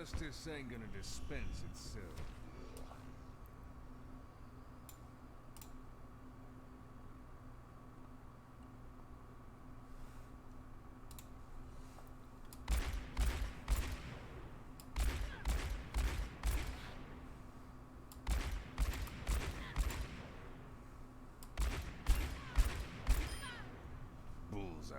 Justice ain't gonna dispense itself. Bullseye.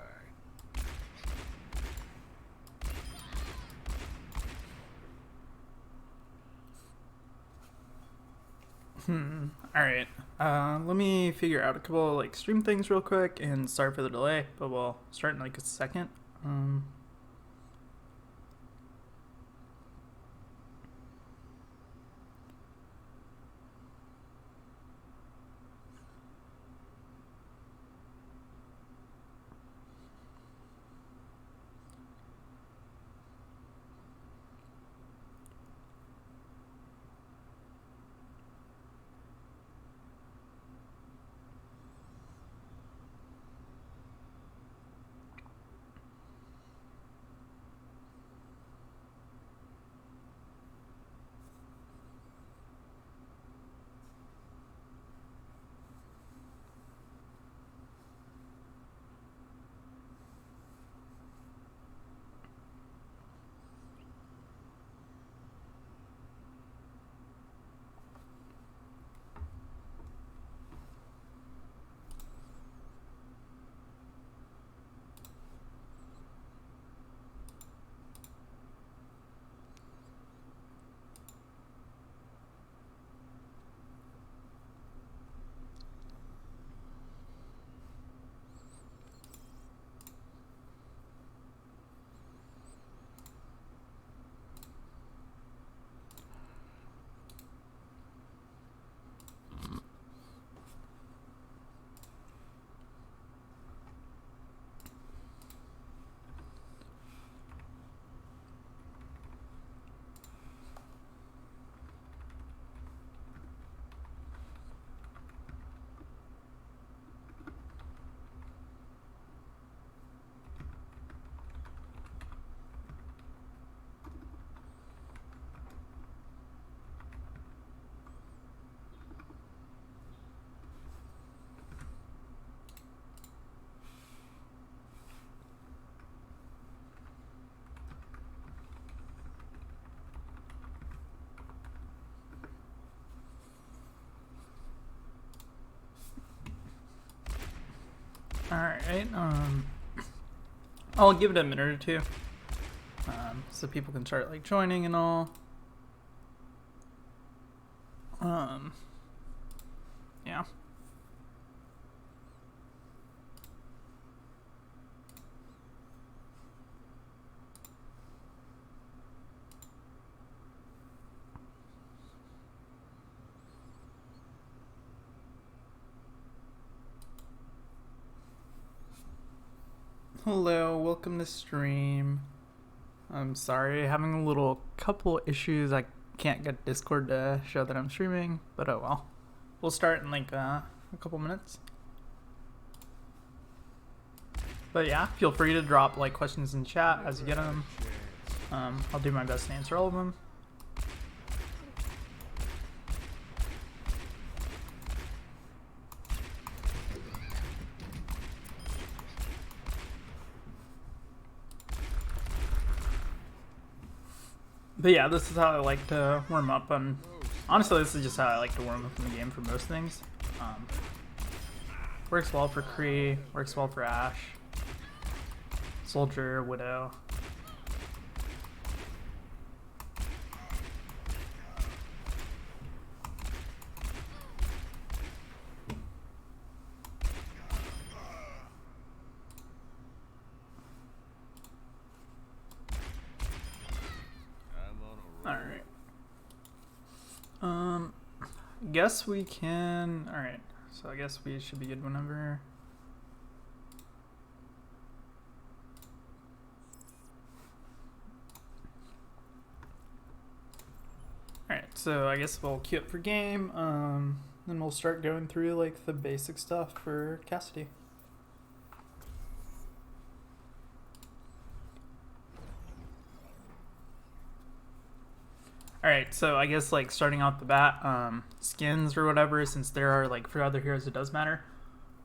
Alright. Let me figure out a couple like stream things real quick and sorry for the delay, but we'll start in like a second. Alright, I'll give it a minute or two, so people can start, like, joining and all. Yeah. Hello, welcome to stream. I'm sorry, having a little couple issues. I can't get Discord to show that I'm streaming, but oh well. We'll start in like a couple minutes. But yeah, feel free to drop like questions in chat as you get them. I'll do my best to answer all of them. But yeah, this is how I like to warm up, and honestly, this is just how I like to warm up in the game for most things. Works well for Kree, works well for Ashe, Soldier, Widow. Alright. Guess we can... Alright, so I guess we should be good whenever... Alright, so I guess we'll queue up for game, then we'll start going through like the basic stuff for Cassidy. Alright, so I guess like starting off the bat, skins or whatever, since there are like for other heroes it does matter.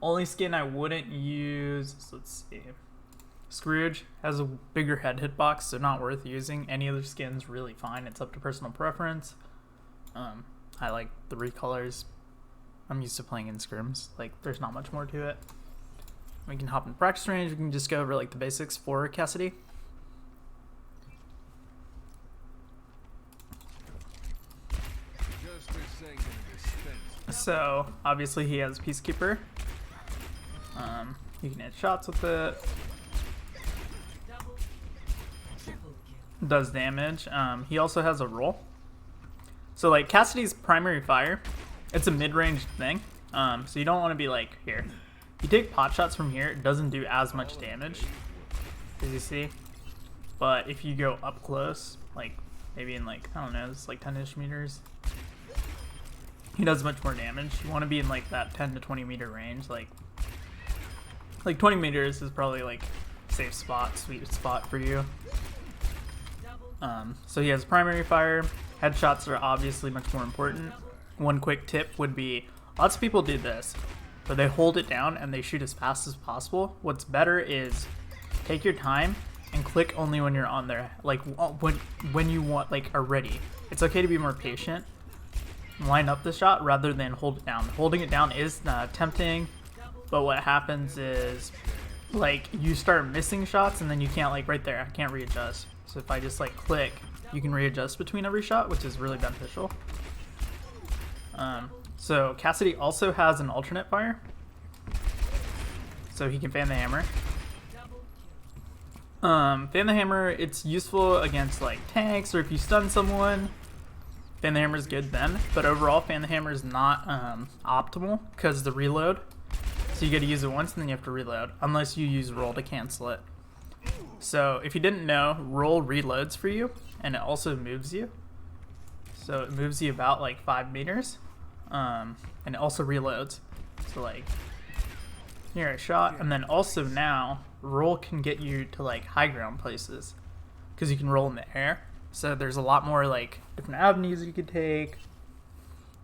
Only skin I wouldn't use, so let's see. Scrooge has a bigger head hitbox, so not worth using. Any other skin's really fine. It's up to personal preference. I like the recolors. I'm used to playing in scrims. Like, there's not much more to it. We can hop in practice range. We can just go over like the basics for Cassidy. So obviously he has Peacekeeper. You can hit shots with it. Does damage. He also has a roll. So like Cassidy's primary fire, it's a mid-range thing. So you don't want to be like here. You take pot shots from here, it doesn't do as much damage, as you see. But if you go up close, like maybe in like, I don't know, it's like 10-ish meters, he does much more damage. You want to be in like that 10 to 20 meter range. Like 20 meters is probably like safe spot, sweet spot for you. So he has primary fire. Headshots are obviously much more important. One quick tip would be, lots of people do this, but they hold it down and they shoot as fast as possible. What's better is take your time and click only when you're on there, like when you want, like, are ready. It's okay to be more patient. Line up the shot rather than hold it down. Holding it down is tempting, but what happens is like you start missing shots and then you can't, like right there, I can't readjust. So if I just like click, you can readjust between every shot, which is really beneficial. So Cassidy also has an alternate fire, so he can fan the hammer. Fan the hammer, it's useful against like tanks or if you stun someone. Fan the hammer is good then, but overall fan the hammer is not optimal because the reload. So you got to use it once and then you have to reload, unless you use roll to cancel it. So if you didn't know, roll reloads for you, and it also moves you. So it moves you about like 5 meters, and it also reloads. So like, here I shot, and then also now roll can get you to like high ground places, because you can roll in the air. So there's a lot more like different avenues you could take,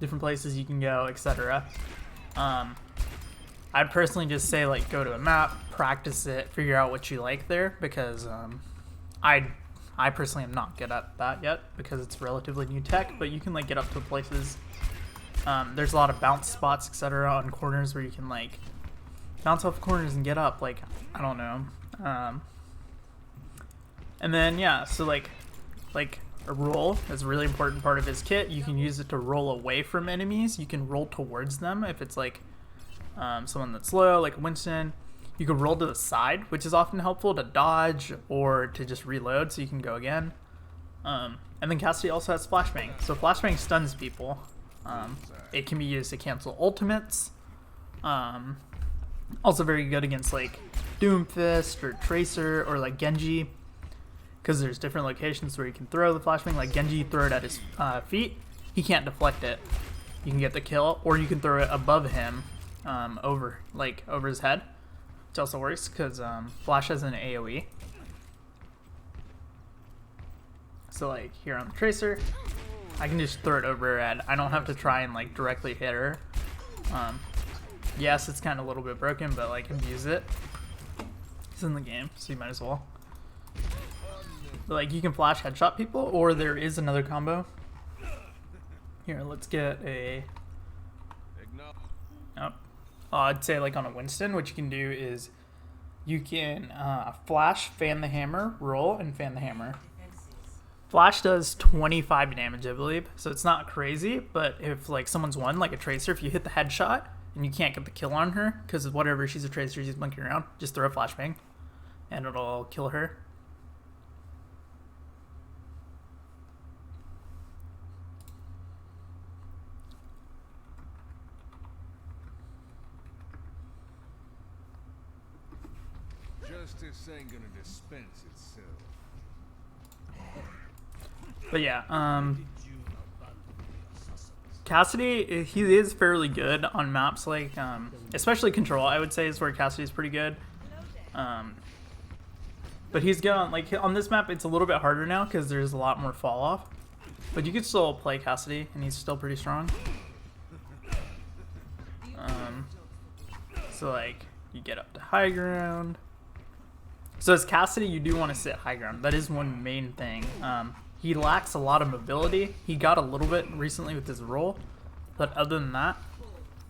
different places you can go, etc. I'd personally just say like go to a map, practice it, figure out what you like there, because I personally am not good at that yet because it's relatively new tech, but you can like get up to places. There's a lot of bounce spots, etc. on corners where you can like bounce off corners and get up, like, I don't know. And then yeah, so like a roll is a really important part of his kit. You can use it to roll away from enemies. You can roll towards them if it's like someone that's slow, like Winston. You can roll to the side, which is often helpful to dodge or to just reload so you can go again. And then Cassidy also has Flashbang. So Flashbang stuns people. It can be used to cancel ultimates. Also very good against like Doomfist or Tracer or like Genji, because there's different locations where you can throw the Flashbang. Like Genji, throw it at his feet. He can't deflect it. You can get the kill, or you can throw it above him, over his head, which also works because Flash has an AoE. So like here on the Tracer, I can just throw it over her head. I don't have to try and like directly hit her. Yes, it's kind of a little bit broken, but like abuse it. It's in the game, so you might as well. But like you can flash headshot people, or there is another combo. Here, let's get a. Oh. I'd say like on a Winston, what you can do is you can flash, fan the hammer, roll, and fan the hammer. Flash does 25 damage, I believe, so it's not crazy, but if like someone's won, like a Tracer, if you hit the headshot and you can't get the kill on her, because whatever, she's a Tracer, she's blinking around, just throw a flashbang and it'll kill her. Justice ain't gonna dispense itself. But yeah, Cassidy, he is fairly good on maps like, especially Control, I would say is where Cassidy's pretty good. But he's good on, like, on this map, it's a little bit harder now because there's a lot more fall off. But you could still play Cassidy, and he's still pretty strong. So like, you get up to high ground. So as Cassidy, you do want to sit high ground. That is one main thing. He lacks a lot of mobility. He got a little bit recently with his roll, but other than that,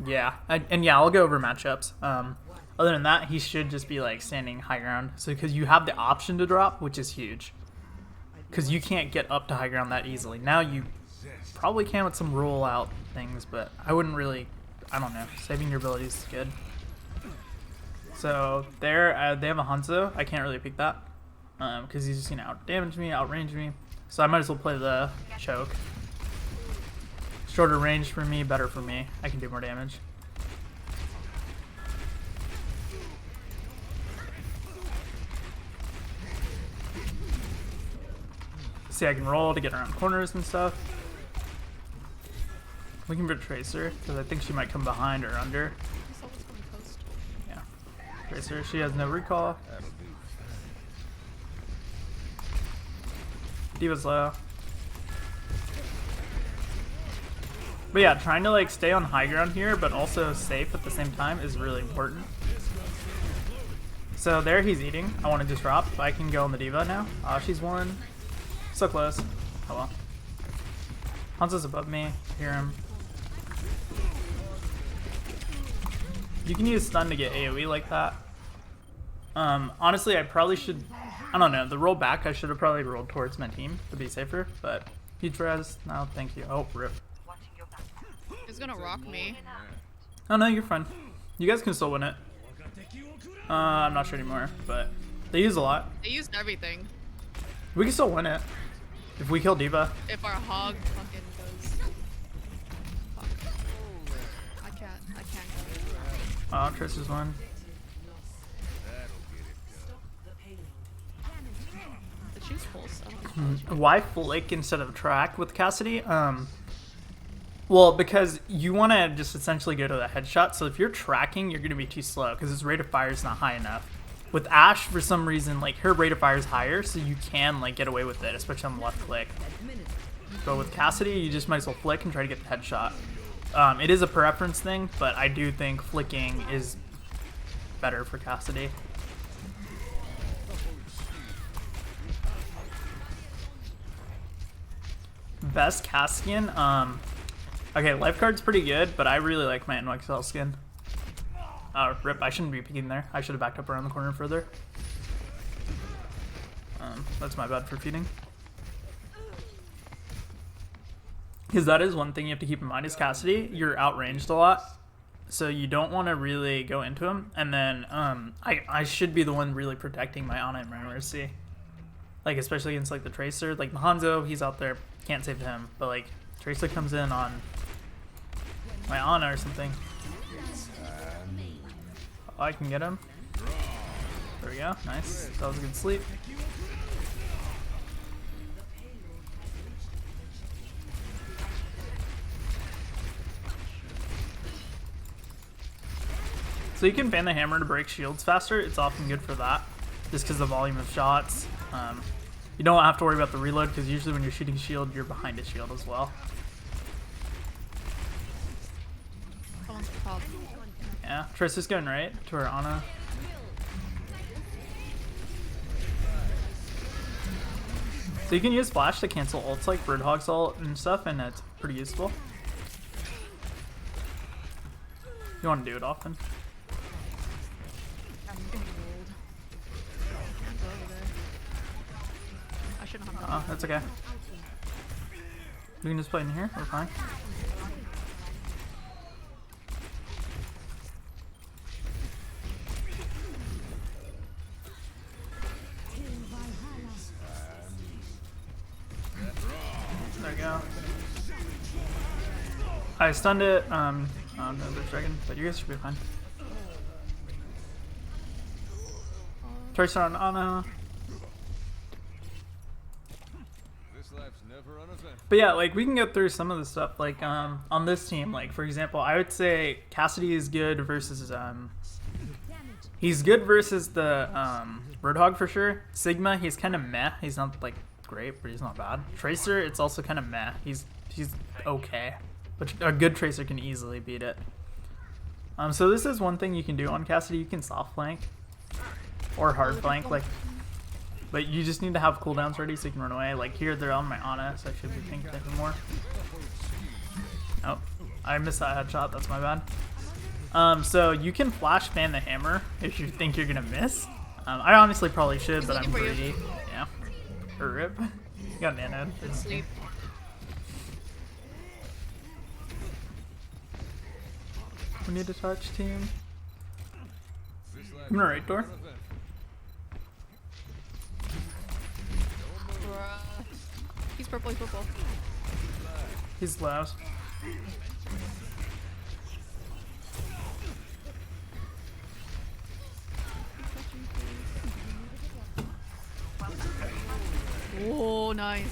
yeah. And yeah, I'll go over matchups. Other than that, he should just be like standing high ground. So because you have the option to drop, which is huge. Because you can't get up to high ground that easily. Now you probably can with some roll out things, but I wouldn't really, I don't know. Saving your abilities is good. So there, they have a Hanzo. I can't really pick that because he's just gonna out damage me, outrange me. So I might as well play the choke. Shorter range for me, better for me. I can do more damage. See, I can roll to get around corners and stuff. Looking for Tracer because I think she might come behind or under. Yeah, Tracer. She has no recall. Diva's low. But yeah, trying to like stay on high ground here, but also safe at the same time is really important. So there he's eating. I want to disrupt. I can go on the Diva now. She's one. So close. Oh well. Hanzo's above me. Hear him. You can use stun to get AoE like that. Honestly, I probably should... I don't know. The roll back, I should have probably rolled towards my team to be safer, but huge res. No, thank you. Oh, rip. He's gonna rock me. Oh no, you're fine. You guys can still win it. I'm not sure anymore, but they use a lot. They used everything. We can still win it if we kill Diva. If our hog fucking goes. Fuck. I can't go. Oh, Tracer's one. Did she full stuff? Why flick instead of track with Cassidy? Well, because you want to just essentially go to the headshot. So if you're tracking, you're going to be too slow because his rate of fire is not high enough. With Ashe, for some reason, like her rate of fire is higher, so you can like get away with it, especially on the left click. But with Cassidy, you just might as well flick and try to get the headshot. It is a preference thing, but I do think flicking is better for Cassidy. Best Caspian, okay, lifeguard's pretty good, but I really like my NYXL skin. Rip, I shouldn't be peeking there. I should have backed up around the corner further. That's my bad for feeding. Because that is one thing you have to keep in mind is Cassidy, you're outranged a lot. So you don't want to really go into him. And then I should be the one really protecting my Ana and my Mercy. Like, especially against like the Tracer. Like Hanzo, he's out there, can't save him. But like, Tracer comes in on my Ana or something. Oh, I can get him. There we go. Nice. That was a good sleep. So you can ban the hammer to break shields faster. It's often good for that, just because the volume of shots. You don't have to worry about the reload, because usually when you're shooting shield, you're behind a shield as well. Yeah, Trista's going right to her Ana. So you can use Flash to cancel ults like Roadhog's ult and stuff, and it's pretty useful. You want to do it often. Oh, that's okay. We can just play in here, we're fine. There we go. I stunned it, no, the dragon, but you guys should be fine. Tracer on Ana. But yeah, like we can get through some of the stuff like on this team, like for example, I would say Cassidy is good versus he's good versus the Roadhog for sure. Sigma, he's kind of meh. He's not like great, but he's not bad. Tracer, it's also kind of meh. He's okay, but a good Tracer can easily beat it. So this is one thing you can do on Cassidy. You can soft flank or hard flank, like, but you just need to have cooldowns ready so you can run away. Like here, they're on my Ana, so I should be thinking more. Oh, I missed that headshot. That's my bad. So you can flash fan the hammer if you think you're gonna miss. I honestly probably should, but I'm greedy. Yeah. Or rip. You got nanoed. Good sleep. We need to touch team. I'm gonna right door. Bruh. He's purple, he's purple. He's low. Oh, nice.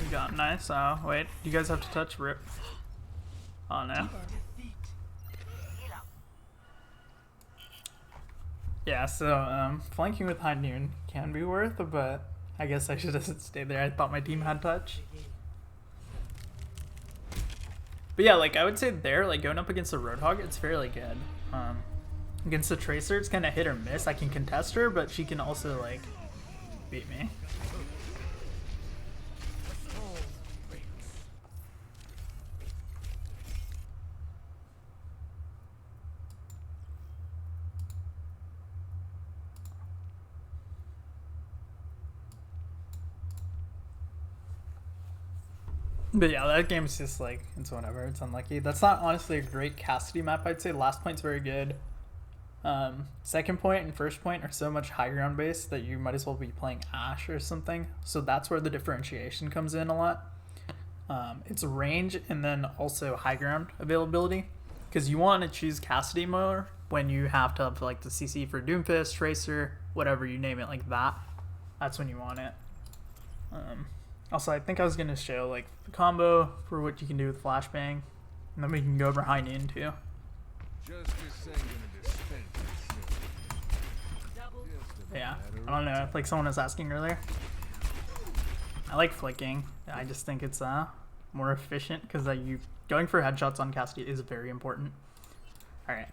You got nice. Wait, you guys have to touch rip. Oh no. Yeah, so flanking with high noon can be worth, but I guess I should have stayed there. I thought my team had touch. But yeah, like I would say there, like going up against the Roadhog, it's fairly good. Against the Tracer, it's kind of hit or miss. I can contest her, but she can also like beat me. But yeah, that game's just like, it's whatever, it's unlucky. That's not honestly a great Cassidy map, I'd say. Last point's very good. Second point and first point are so much high ground based that you might as well be playing Ashe or something. So that's where the differentiation comes in a lot. It's range and then also high ground availability. Because you want to choose Cassidy more when you have to have like the CC for Doomfist, Tracer, whatever you name it like that. That's when you want it. Also, I think I was going to show like the combo for what you can do with Flashbang. And then we can go over high noon too. Yeah, I don't know, like someone was asking earlier. I like flicking. I just think it's more efficient because you going for headshots on Cassidy is very important. Alright.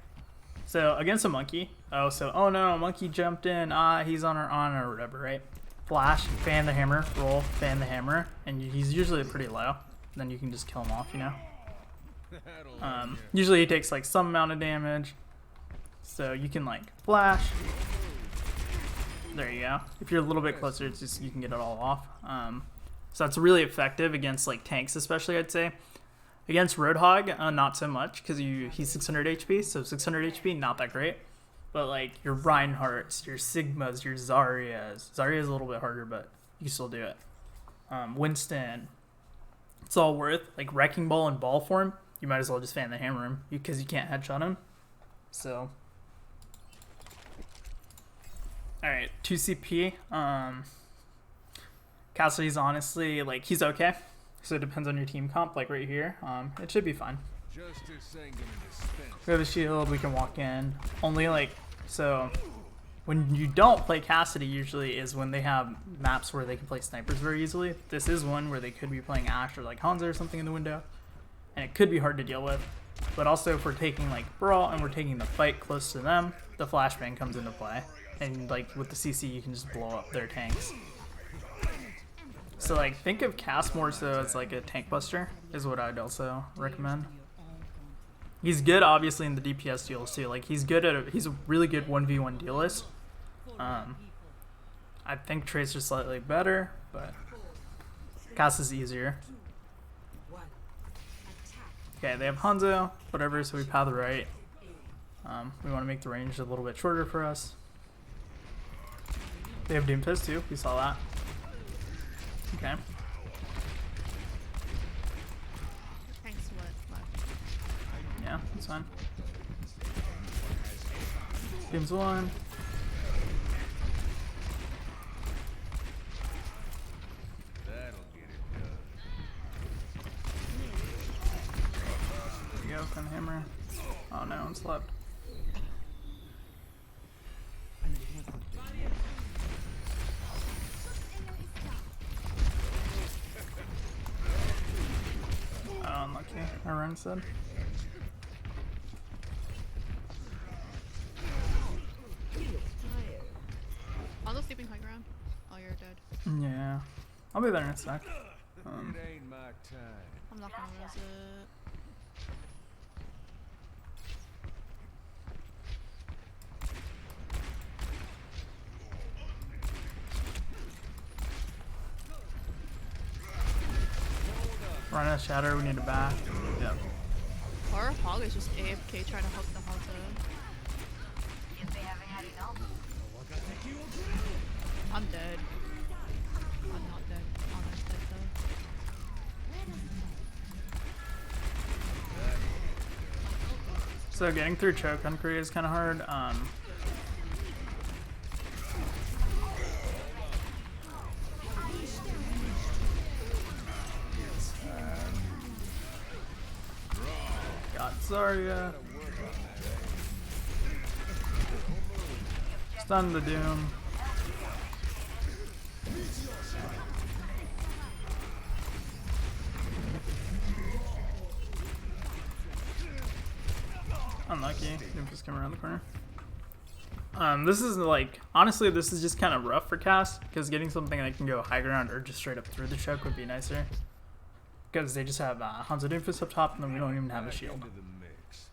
So against a monkey. Oh no, monkey jumped in. He's on or whatever, right? Flash, fan the hammer, roll, fan the hammer, and he's usually pretty low. Then you can just kill him off, you know? Usually he takes like some amount of damage. So you can like flash. There you go. If you're a little bit closer, it's just you can get it all off. So that's really effective against like tanks, especially I'd say. Against Roadhog, not so much because he's 600 HP, so 600 HP not that great. But like your Reinhardts, your Sigmas, your Zaryas. Zarya's a little bit harder, but you can still do it. Winston. It's all worth. Like Wrecking Ball and ball form, you might as well just fan the hammer him because you can't headshot him. So. Alright, 2 CP. Cassidy's honestly, like, he's okay. So it depends on your team comp, like right here. It should be fine. We have a shield, we can walk in. Only like, so when you don't play Cassidy usually is when they have maps where they can play snipers very easily. This is one where they could be playing Ashe or like Hanzo or something in the window. And it could be hard to deal with. But also if we're taking like Brawl and we're taking the fight close to them, the flashbang comes into play. And like with the CC you can just blow up their tanks. So like think of Cass more so as like a tank buster is what I'd also recommend. He's good obviously in the DPS deals too. Like he's a really good 1v1 dealist. I think Tracer's slightly better, but Cass is easier. Okay, they have Hanzo, whatever, so we path right. We want to make the range a little bit shorter for us. They have Doomfist too, we saw that. Okay. Yeah, that's fine. Game's one. There you go, kind of hammer. Oh, no one slept. Unlucky. I run instead. On the sleeping high ground. Oh, you're dead. Yeah. I'll be there in a sec. It ain't my time. I'm not gonna res it. Run out of shatter, we need a back. Yep. Our hog is just AFK trying to hook the Hanzo. I'm dead. I'm not dead. Honest dead though. So getting through choke on Korea is kind of hard. Got Zarya. Stun the Doom. Unlucky. Doom just came around the corner. This is like, honestly, this is just kind of rough for Cass, because getting something that can go high ground or just straight up through the choke would be nicer. Because they just have Hanzo Doomfist up top, and then we don't even have a shield. Into the mix.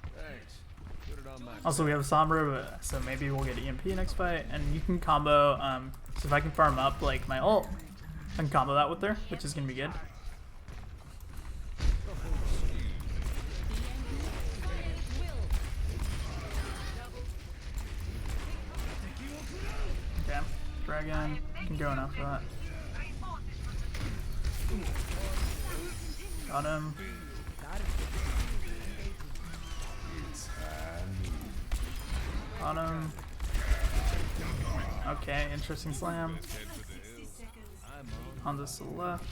Thanks. Put it on my Also, we have Sombra, but, so maybe we'll get EMP next fight, and you can combo, so if I can farm up, like, my ult, I can combo that with her, which is going to be good. Okay, Dragon, can go enough for that. Got him. Got him. Okay, interesting slam. On this to the left.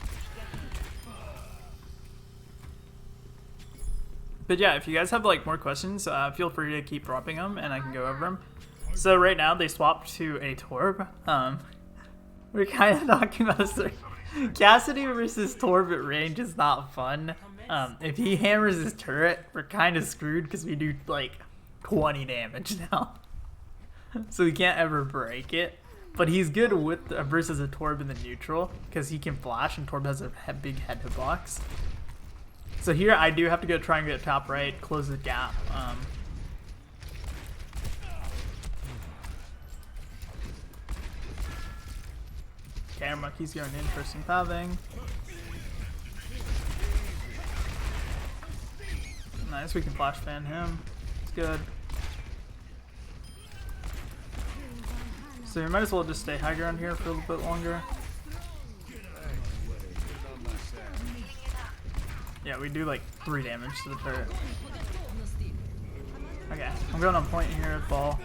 But yeah, if you guys have like more questions, feel free to keep dropping them and I can go over them. So right now they swapped to a Torb. We're kind of talking about this. Cassidy versus Torb at range is not fun. If he hammers his turret, we're kind of screwed because we do like 20 damage now. So we can't ever break it. But he's good with versus a Torb in the neutral because he can flash and Torb has a big head hitbox. So here I do have to go try and get top right, close the gap. Okay, Monkey's going interesting pathing. Nice, we can flash fan him. It's good. So we might as well just stay high ground here for a little bit longer. Yeah, we do like 3 damage to the turret. Okay, I'm going on point here at ball.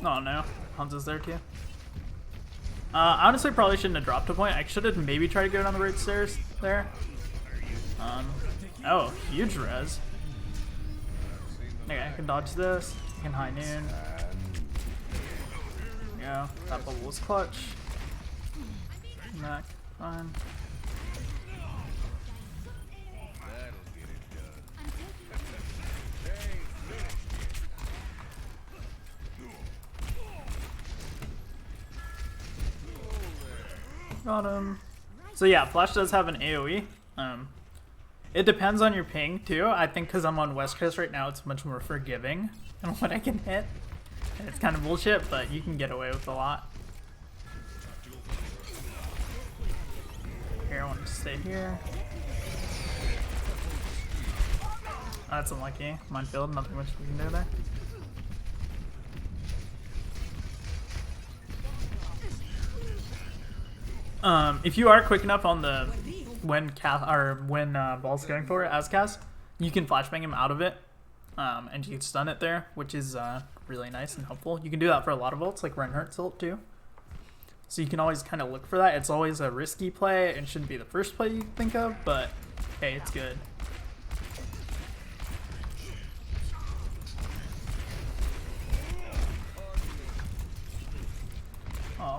Oh no, Hanzo's there too. Honestly, probably shouldn't have dropped a point. I should have maybe tried to go down the right stairs there. Oh, huge res. Okay, I can dodge this. I can high noon. Yeah, that bubble was clutch. Back, fine. Got him. So yeah, Flash does have an AoE. It depends on your ping too. I think because I'm on West Coast right now, it's much more forgiving on what I can hit. And it's kind of bullshit, but you can get away with a lot. Here, I want to stay here. Oh, that's unlucky. Minefield, nothing much we can do there. If you are quick enough on the when ball's going for it as Cass, you can flashbang him out of it, and you can stun it there, which is really nice and helpful. You can do that for a lot of ults, like Reinhardt's ult too. So you can always kind of look for that. It's always a risky play and shouldn't be the first play you think of, but hey, it's good.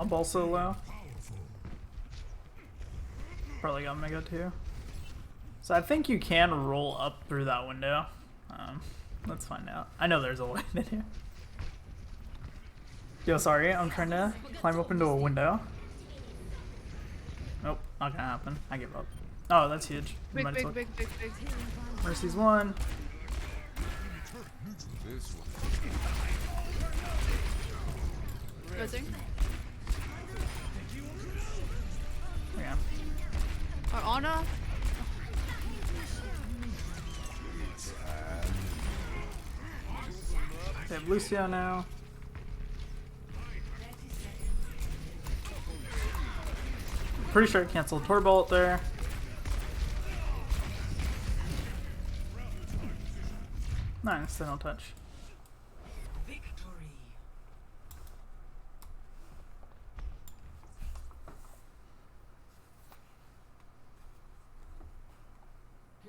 I'm also low. Probably got Mega too. So I think you can roll up through that window. Let's find out. I know there's a way in here. Yo, sorry, I'm trying to climb up into a window. Nope, not gonna happen. I give up. Oh, that's huge. Big, Might as well. big. Mercy's one. This one. Buzzing. Yeah. Our honor. They have Lucio now. Pretty sure I canceled Torbolt there. Nice, they don't touch.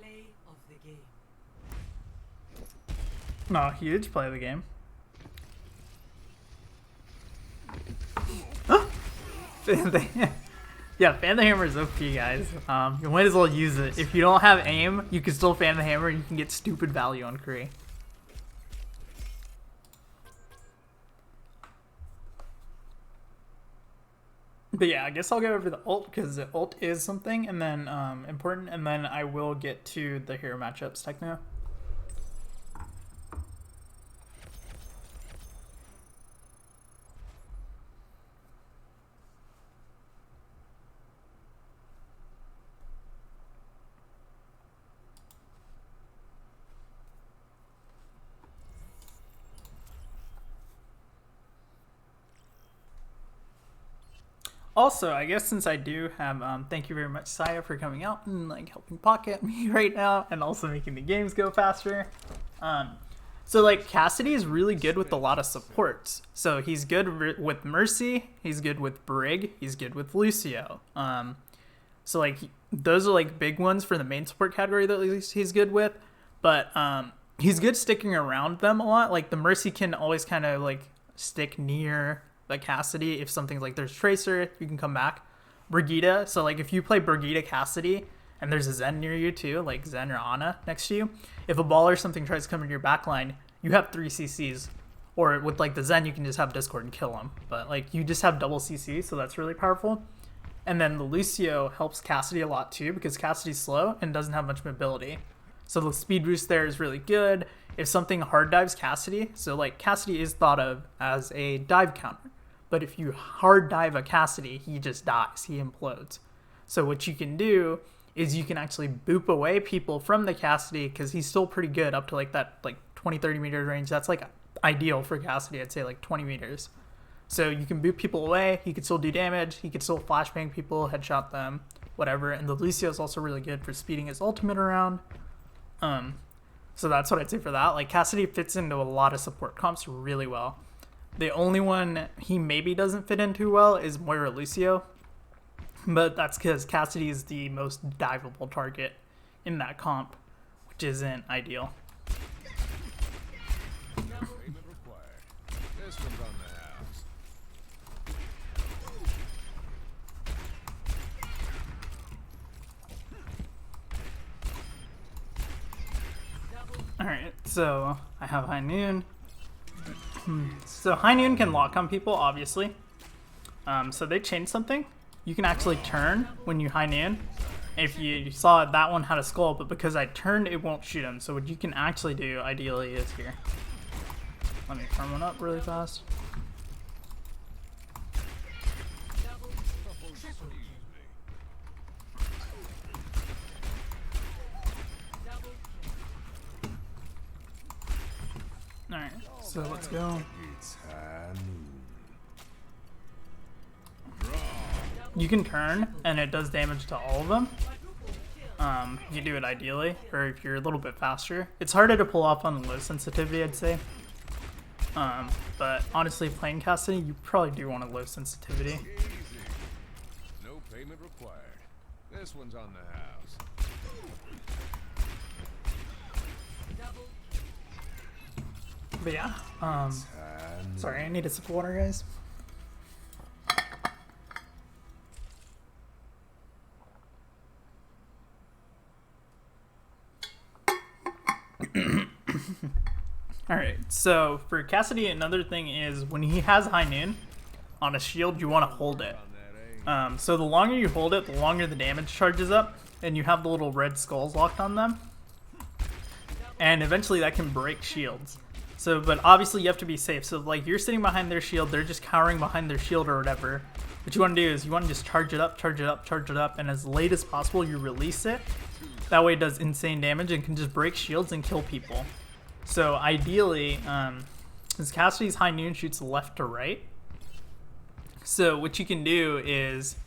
Play of the game. No, huge play of the game. Yeah, fan the hammer is OP, guys. You might as well use it. If you don't have aim, you can still fan the hammer and you can get stupid value on Kree. But yeah, I guess I'll go over the ult because the ult is something and then important, and then I will get to the hero matchups techno. Also, I guess since I do have, thank you very much, Saya, for coming out and like helping pocket me right now, and also making the games go faster. So like Cassidy is really good with a lot of supports. So he's good with Mercy, he's good with Brig, he's good with Lucio. So like those are like big ones for the main support category that at least he's good with. But he's good sticking around them a lot. Like the Mercy can always kind of like stick near like Cassidy. If something's like there's Tracer, you can come back. Brigitte, so like if you play Brigitte Cassidy and there's a Zen near you too, like Zen or Ana next to you, if a ball or something tries to come into your backline, you have 3 CCs. Or with like the Zen, you can just have Discord and kill him. But like you just have double CC, so that's really powerful. And then the Lucio helps Cassidy a lot too, because Cassidy's slow and doesn't have much mobility. So the speed boost there is really good. If something hard dives Cassidy, so like Cassidy is thought of as a dive counter, but if you hard dive a Cassidy, he just dies, he implodes. So what you can do is you can actually boop away people from the Cassidy, because he's still pretty good up to like that like 20-30 meter range. That's like ideal for Cassidy, I'd say like 20 meters. So you can boop people away, he could still do damage, he could still flashbang people, headshot them, whatever. And the Lucio is also really good for speeding his ultimate around. So that's what I'd say for that. Like Cassidy fits into a lot of support comps really well. The only one he maybe doesn't fit into well is Moira Lucio, but that's because Cassidy is the most diveable target in that comp, which isn't ideal. Payment required. This one's on the house. Alright, so I have High Noon. So High Noon can lock on people, obviously. So they changed something. You can actually turn when you High Noon. If you saw that one had a skull, but because I turned, it won't shoot him. So what you can actually do, ideally, is here. Let me farm one up really fast. Alright, so let's go. It's high noon. You can turn, and it does damage to all of them. You do it ideally, or if you're a little bit faster. It's harder to pull off on low sensitivity, I'd say. But honestly, playing Cassidy, you probably do want a low sensitivity. Easy. No payment required. This one's on the house. But yeah, sorry, I need a sip of water, guys. So for Cassidy, another thing is when he has high noon on a shield, you want to hold it. So the longer you hold it, the longer the damage charges up, and you have the little red skulls locked on them. And eventually that can break shields. So, but obviously you have to be safe. So like you're sitting behind their shield, they're just cowering behind their shield or whatever. What you want to do is you want to just charge it up, charge it up, charge it up, and as late as possible you release it. That way it does insane damage and can just break shields and kill people. So ideally, since Cassidy's high noon shoots left to right, so what you can do is,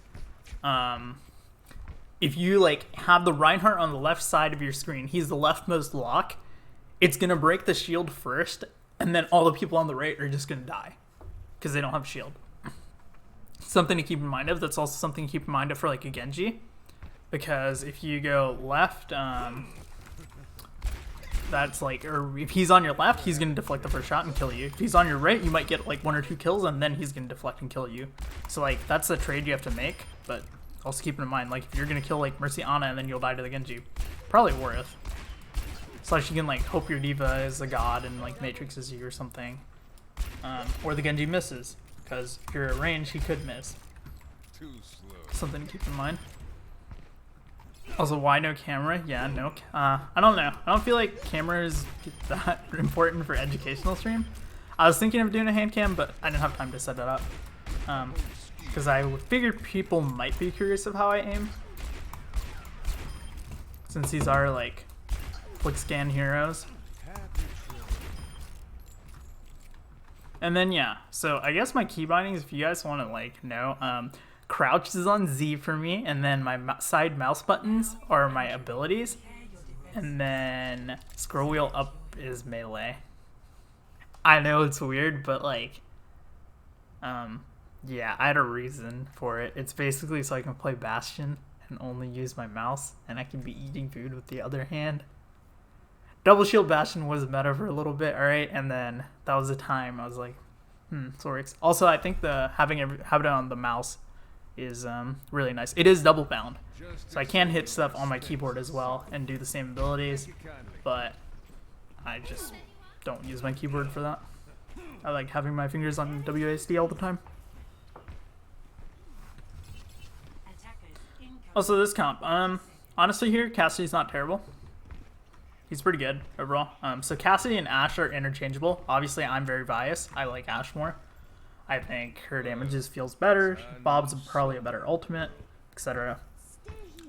if you like have the Reinhardt on the left side of your screen, he's the leftmost lock, it's gonna break the shield first, and then all the people on the right are just gonna die because they don't have shield. Something to keep in mind of. That's also something to keep in mind of for like a Genji, because if you go left, that's like, or if he's on your left, he's gonna deflect the first shot and kill you. If he's on your right, you might get like 1 or 2 kills, and then he's gonna deflect and kill you. So like that's the trade you have to make, but also keep in mind, like if you're gonna kill like Mercy Ana and then you'll die to the Genji, probably worth. Slash you can like hope your Diva is a god and like matrixes you or something, or the Genji misses, because if you're at range, he could miss. Too slow. Something to keep in mind. Also, why no camera? Yeah, no. I don't know. I don't feel like camera is that important for educational stream. I was thinking of doing a hand cam, but I didn't have time to set it up. Because I figured people might be curious of how I aim, since these are like quick scan heroes. And then yeah, so I guess my keybindings, if you guys want to like know, crouch is on Z for me, and then my side mouse buttons are my abilities, and then scroll wheel up is melee. I know it's weird, but like, yeah, I had a reason for it. It's basically so I can play Bastion and only use my mouse, and I can be eating food with the other hand. Double shield Bastion was meta for a little bit, alright, and then that was the time I was like, so it works. Also, I think the having it on the mouse is really nice. It is double bound, so I can hit stuff on my keyboard as well and do the same abilities, but I just don't use my keyboard for that. I like having my fingers on WASD all the time. Also, this comp, honestly here, Cassidy's not terrible. He's pretty good overall. So Cassidy and Ashe are interchangeable. Obviously, I'm very biased. I like Ashe more. I think her damages feels better. Bob's probably a better ultimate, etc.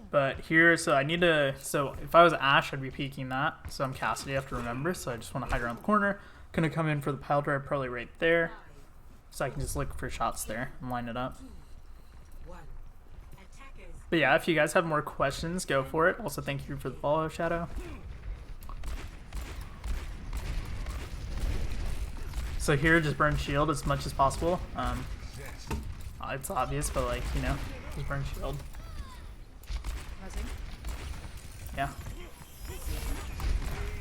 But here, so I need to, so if I was Ashe, I'd be peeking that. So I'm Cassidy, I have to remember. So I just want to hide around the corner. Gonna come in for the pile drive, probably right there. So I can just look for shots there and line it up. But yeah, if you guys have more questions, go for it. Also, thank you for the follow, Shadow. So here, just burn shield as much as possible. It's obvious, but like, you know, just burn shield. Yeah.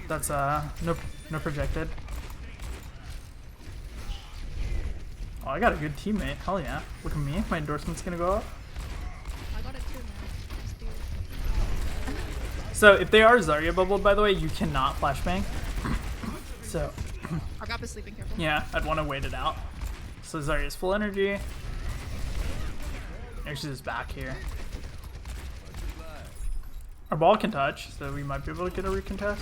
That's no projected. Oh, I got a good teammate. Hell yeah. Look at me. My endorsement's gonna go up. I got it too, man. Let's do it. So if they are Zarya bubbled, by the way, you cannot flashbang. So Our gap is sleeping, careful. yeah, I'd want to wait it out. So Zarya's full energy. There's just back here. Our ball can touch, so we might be able to get a recontest.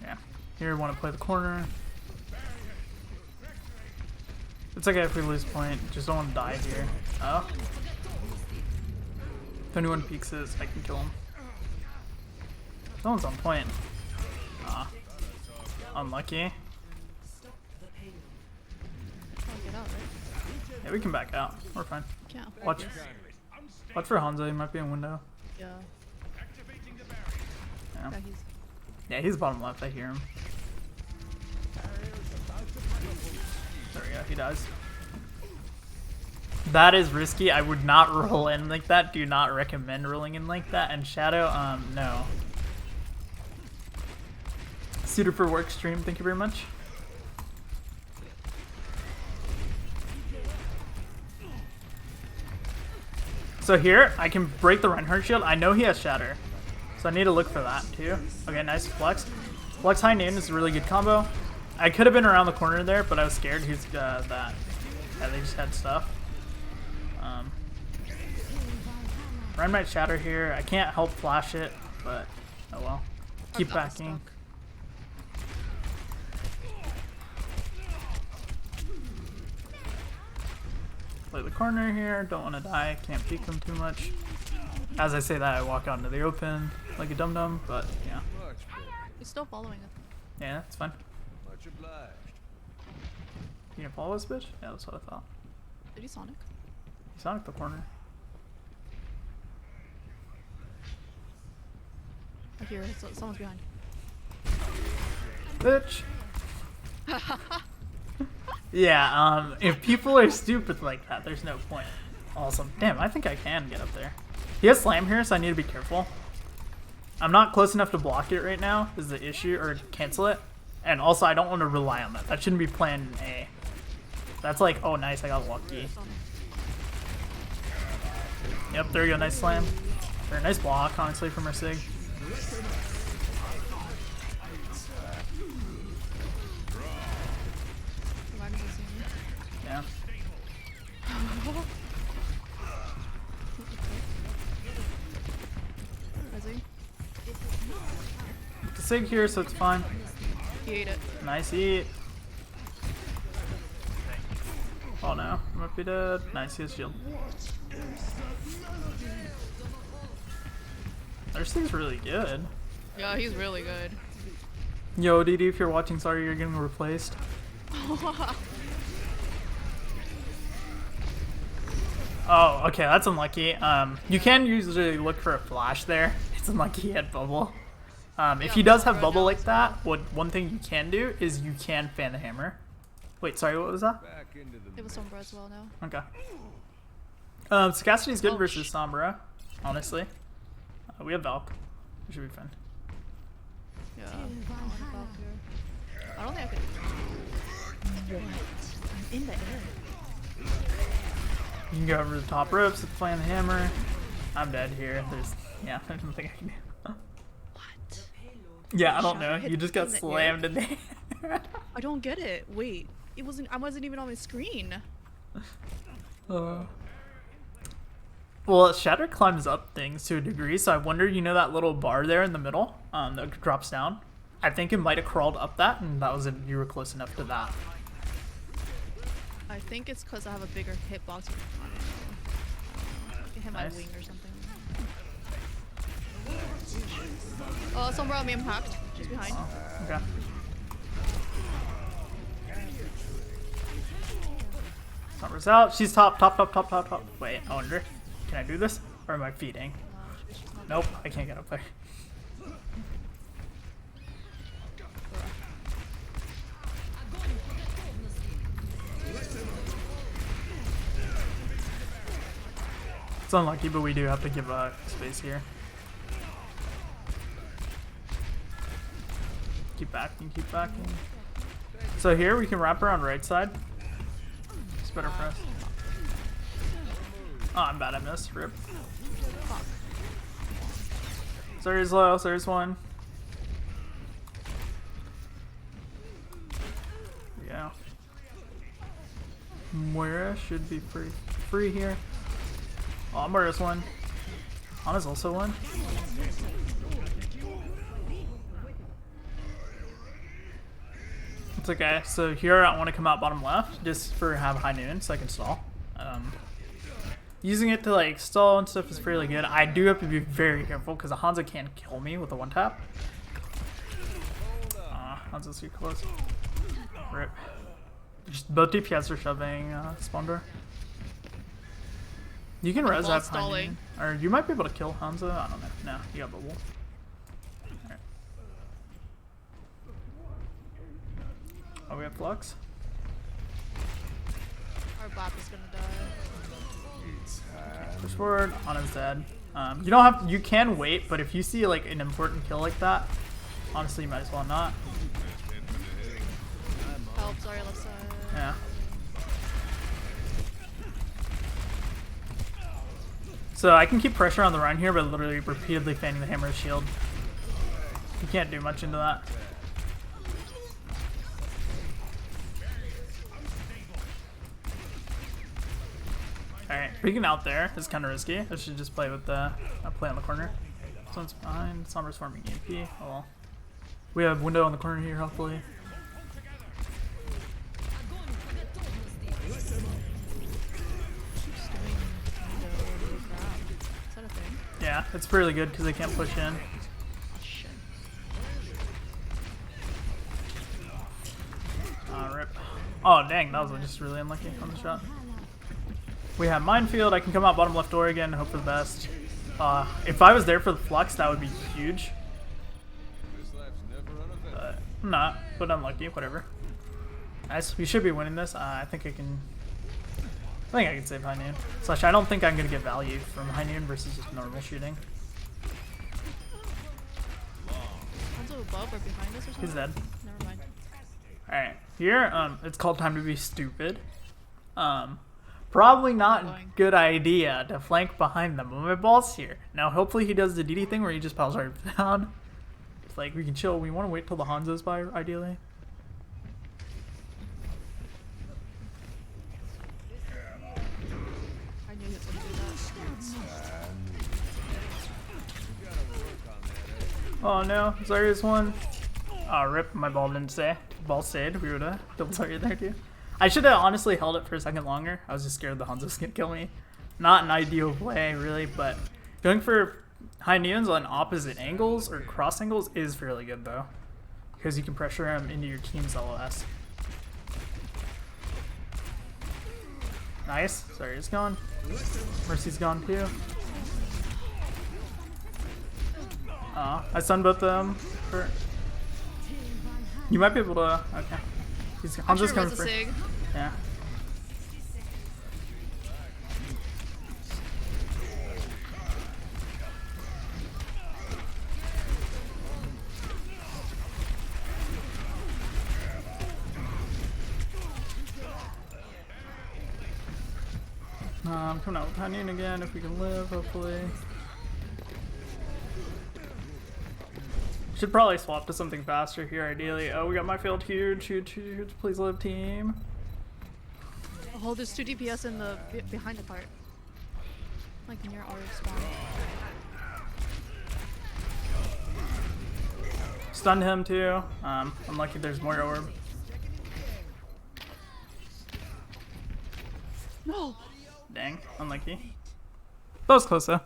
Yeah. Here, we want to play the corner. It's okay if we lose point. Just don't want to die here. Oh. If anyone peeks this, I can kill him. Someone's on point. Ah. Unlucky. Get out, right? Yeah, we can back out. We're fine. Yeah. Watch for Hanzo. He might be in window. Yeah. Yeah. Yeah, Yeah, he's bottom left. I hear him. There we go. He dies. That is risky. I would not roll in like that. Do not recommend rolling in like that. And Shadow, no. Suited for work stream. Thank you very much. So here, I can break the Reinhardt shield. I know he has Shatter. So I need to look for that too. Okay, nice flex. Flex high noon is a really good combo. I could have been around the corner there, but I was scared he's that. Yeah, they just had stuff. Run might shatter here. I can't help flash it, but oh well. Keep backing. Play the corner here. Don't want to die. Can't peek them too much. As I say that, I walk out into the open like a dum-dum, but yeah. He's still following us. Yeah, it's fine. Much obliged. You gonna follow this bitch? Yeah, that's what I thought. Did he Sonic? He Sonic the corner. I hear it. Someone's behind. Bitch! Yeah, if people are stupid like that, there's no point. Awesome. Damn, I think I can get up there. He has slam here, so I need to be careful. I'm not close enough to block it right now, is the issue, or cancel it. And also, I don't want to rely on that. That shouldn't be plan A. That's like, oh nice, I got lucky. Yep, there we go, nice slam. Or nice block, honestly, from our Sig. Yeah. The Sig here, so it's fine. He ate it. Nice eat. Oh no, I might be dead. Nice, he has shield. Their Sig's really good. Yeah, he's really good. Yo, DD, if you're watching, sorry you're getting replaced. Oh, okay, that's unlucky. You can usually look for a flash there. It's unlucky he had bubble. If he does have bubble like that, one thing you can do is you can fan the hammer. Wait, sorry, what was that? Back into the It was Sombra as well now. Okay. So Cassidy's good versus Sombra, honestly. We have Valk. We should be fine. Yeah. I don't think I could. What? I'm in the air. You can go over the top ropes with playing the hammer. I'm dead here. Yeah, I don't think I can do. What? Yeah, I don't know. You just got slammed in the air. I don't get it. Wait. I wasn't even on my screen. Well, Shatter climbs up things to a degree, so I wonder, you know that little bar there in the middle that drops down? I think it might have crawled up that, and that was it. You were close enough to that. I think it's because I have a bigger hitbox. I can hit my Nice. wing or something. Oh, Sombra me impact. She's behind. Okay. Sombra's out. She's top. Wait, I wonder. Can I do this? Or am I feeding? Nope, I can't get up there. It's unlucky, but we do have to give space here. Keep backing, keep backing. So here we can wrap around right side. It's better for us. Oh, I'm bad. I missed. Rip. There's low. There's one. Yeah. Moira should be free here. Oh, Moira's one. Ana's also one. It's okay. So here I want to come out bottom left just for have high noon so I can stall. Using it to like stall and stuff is fairly good. I do have to be very careful because Hanzo can kill me with a one tap. Hanzo's too close. Rip. Both DPS are shoving spawn door. You can res that behind you. Or you might be able to kill Hanzo. I don't know. No, you got bubble. Alright. Oh, we have flux. Our bot is gonna die. Push forward, Ana's dead. You don't have. You can wait, but if you see like an important kill like that, honestly, you might as well not. Help! Sorry, left side. Yeah. So I can keep pressure on the run here, but literally repeatedly fanning the hammer's shield. You can't do much into that. Alright, peeking out there is kind of risky. I should just play with the play on the corner. Someone's behind. Sombra's farming EMP. Oh well. We have window on the corner here, hopefully. Yeah, it's really good because they can't push in. Rip. Oh, dang, that was just really unlucky on the shot. We have minefield. I can come out bottom left door again, hope for the best. If I was there for the flux, that would be huge. But I'm not, but unlucky, whatever. Nice, we should be winning this. I think I can save high noon. Slash, I don't think I'm gonna get value from high noon versus just normal shooting. Above or behind us or something? He's dead. Never mind. Alright, here, it's called Time to Be Stupid. Probably not good idea to flank behind them, but my ball's here. Now, hopefully he does the DD thing where he just piles right down. It's like, we can chill. We want to wait till the Hanzo's by, ideally. I knew he was going to do that. Oh no, Zarya's one. Oh, rip, my ball didn't stay. Ball stayed. We would have double Zarya there too. I should have honestly held it for a second longer. I was just scared the Hanzo was going to kill me. Not an ideal play, really, but going for high neons on opposite angles or cross angles is fairly good, though. Because you can pressure him into your team's LOS. Nice. Zarya's gone. Mercy's gone, too. I stunned both of them. You might be able to... Okay. Hanzo's coming for... Yeah. I'm coming out with Honeying again if we can live, hopefully. Should probably swap to something faster here, ideally. Oh, we got my field huge. Huge. Please live, team. Hold this 2 DPS in the behind the part. Like near our spawn. Stunned him too. Unlucky there's more orb. No! Dang, unlucky. That was close though.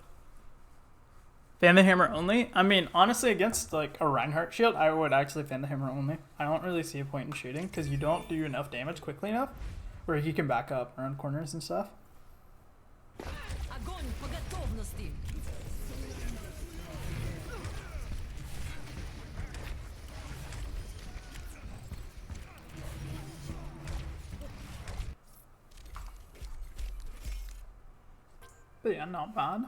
Fan the hammer only? I mean, honestly, against like a Reinhardt shield, I would actually fan the hammer only. I don't really see a point in shooting because you don't do enough damage quickly enough where he can back up around corners and stuff. But yeah, not bad.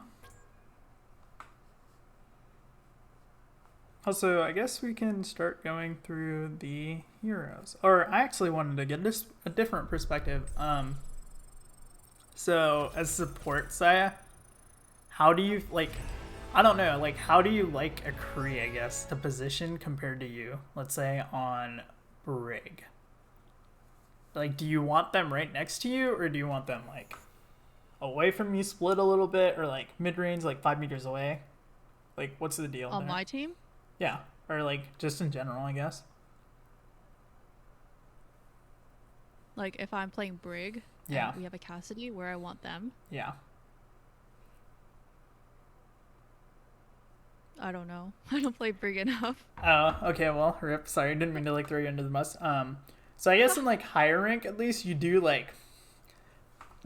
Also, I guess we can start going through the heroes. Or I actually wanted to get this a different perspective. So as support, Saya, how do you like? I don't know. Like, how do you like a Kree? I guess the position compared to you. Let's say on Brig. Like, do you want them right next to you, or do you want them like away from you, split a little bit, or like mid range, like 5 meters away? Like, what's the deal? On my team? Yeah, or like just in general, I guess. Like if I'm playing Brig, yeah, and we have a Cassidy, where I want them. Yeah. I don't know. I don't play Brig enough. Oh, okay. Well, rip. Sorry, didn't mean to like throw you under the bus. So I guess in like higher rank, at least you do like.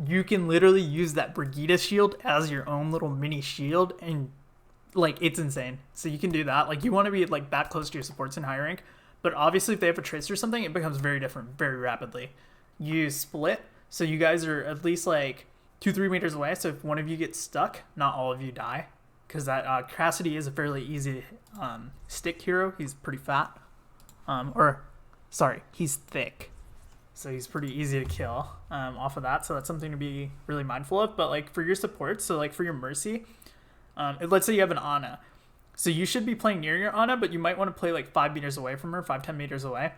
You can literally use that Brigida shield as your own little mini shield, and like it's insane. So you can do that. Like you want to be like that close to your supports in high rank, but obviously if they have a tracer or something, it becomes very different very rapidly. You split, so you guys are at least like 2-3 meters away. So if one of you gets stuck, not all of you die, because that Cassidy is a fairly easy stick hero. He's pretty fat, or sorry, he's thick. so he's pretty easy to kill off of that. So that's something to be really mindful of. But like for your support, so like for your Mercy, let's say you have an Ana. So you should be playing near your Ana, but you might want to play like 5 meters away from her, 5-10 meters away.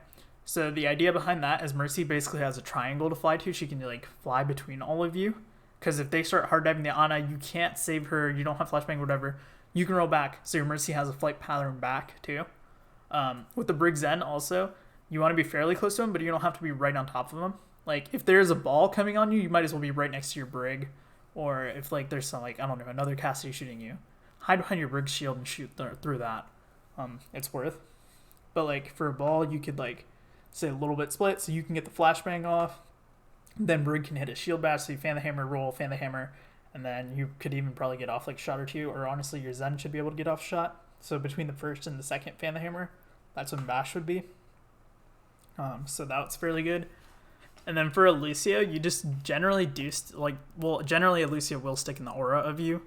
So the idea behind that is Mercy basically has a triangle to fly to. She can like fly between all of you. Because if they start hard diving the Ana, you can't save her. You don't have flashbang, whatever. You can roll back. So your Mercy has a flight pattern back too. With the Brig Zen also, you want to be fairly close to him, but you don't have to be right on top of him. Like if there's a ball coming on you, you might as well be right next to your Brig. Or if like there's some like, I don't know, another Cassidy shooting you, hide behind your Brig shield and shoot through that. It's worth. But like for a ball, you could like say a little bit split so you can get the flashbang off. Then Brig can hit a shield bash, so you fan the hammer, roll, fan the hammer, and then you could even probably get off like a shot or two, or honestly your Zen should be able to get off a shot. So between the first and the second fan the hammer, that's when bash would be. So that's fairly good. And then for a Lucio, you just generally do generally a Lucio will stick in the aura of you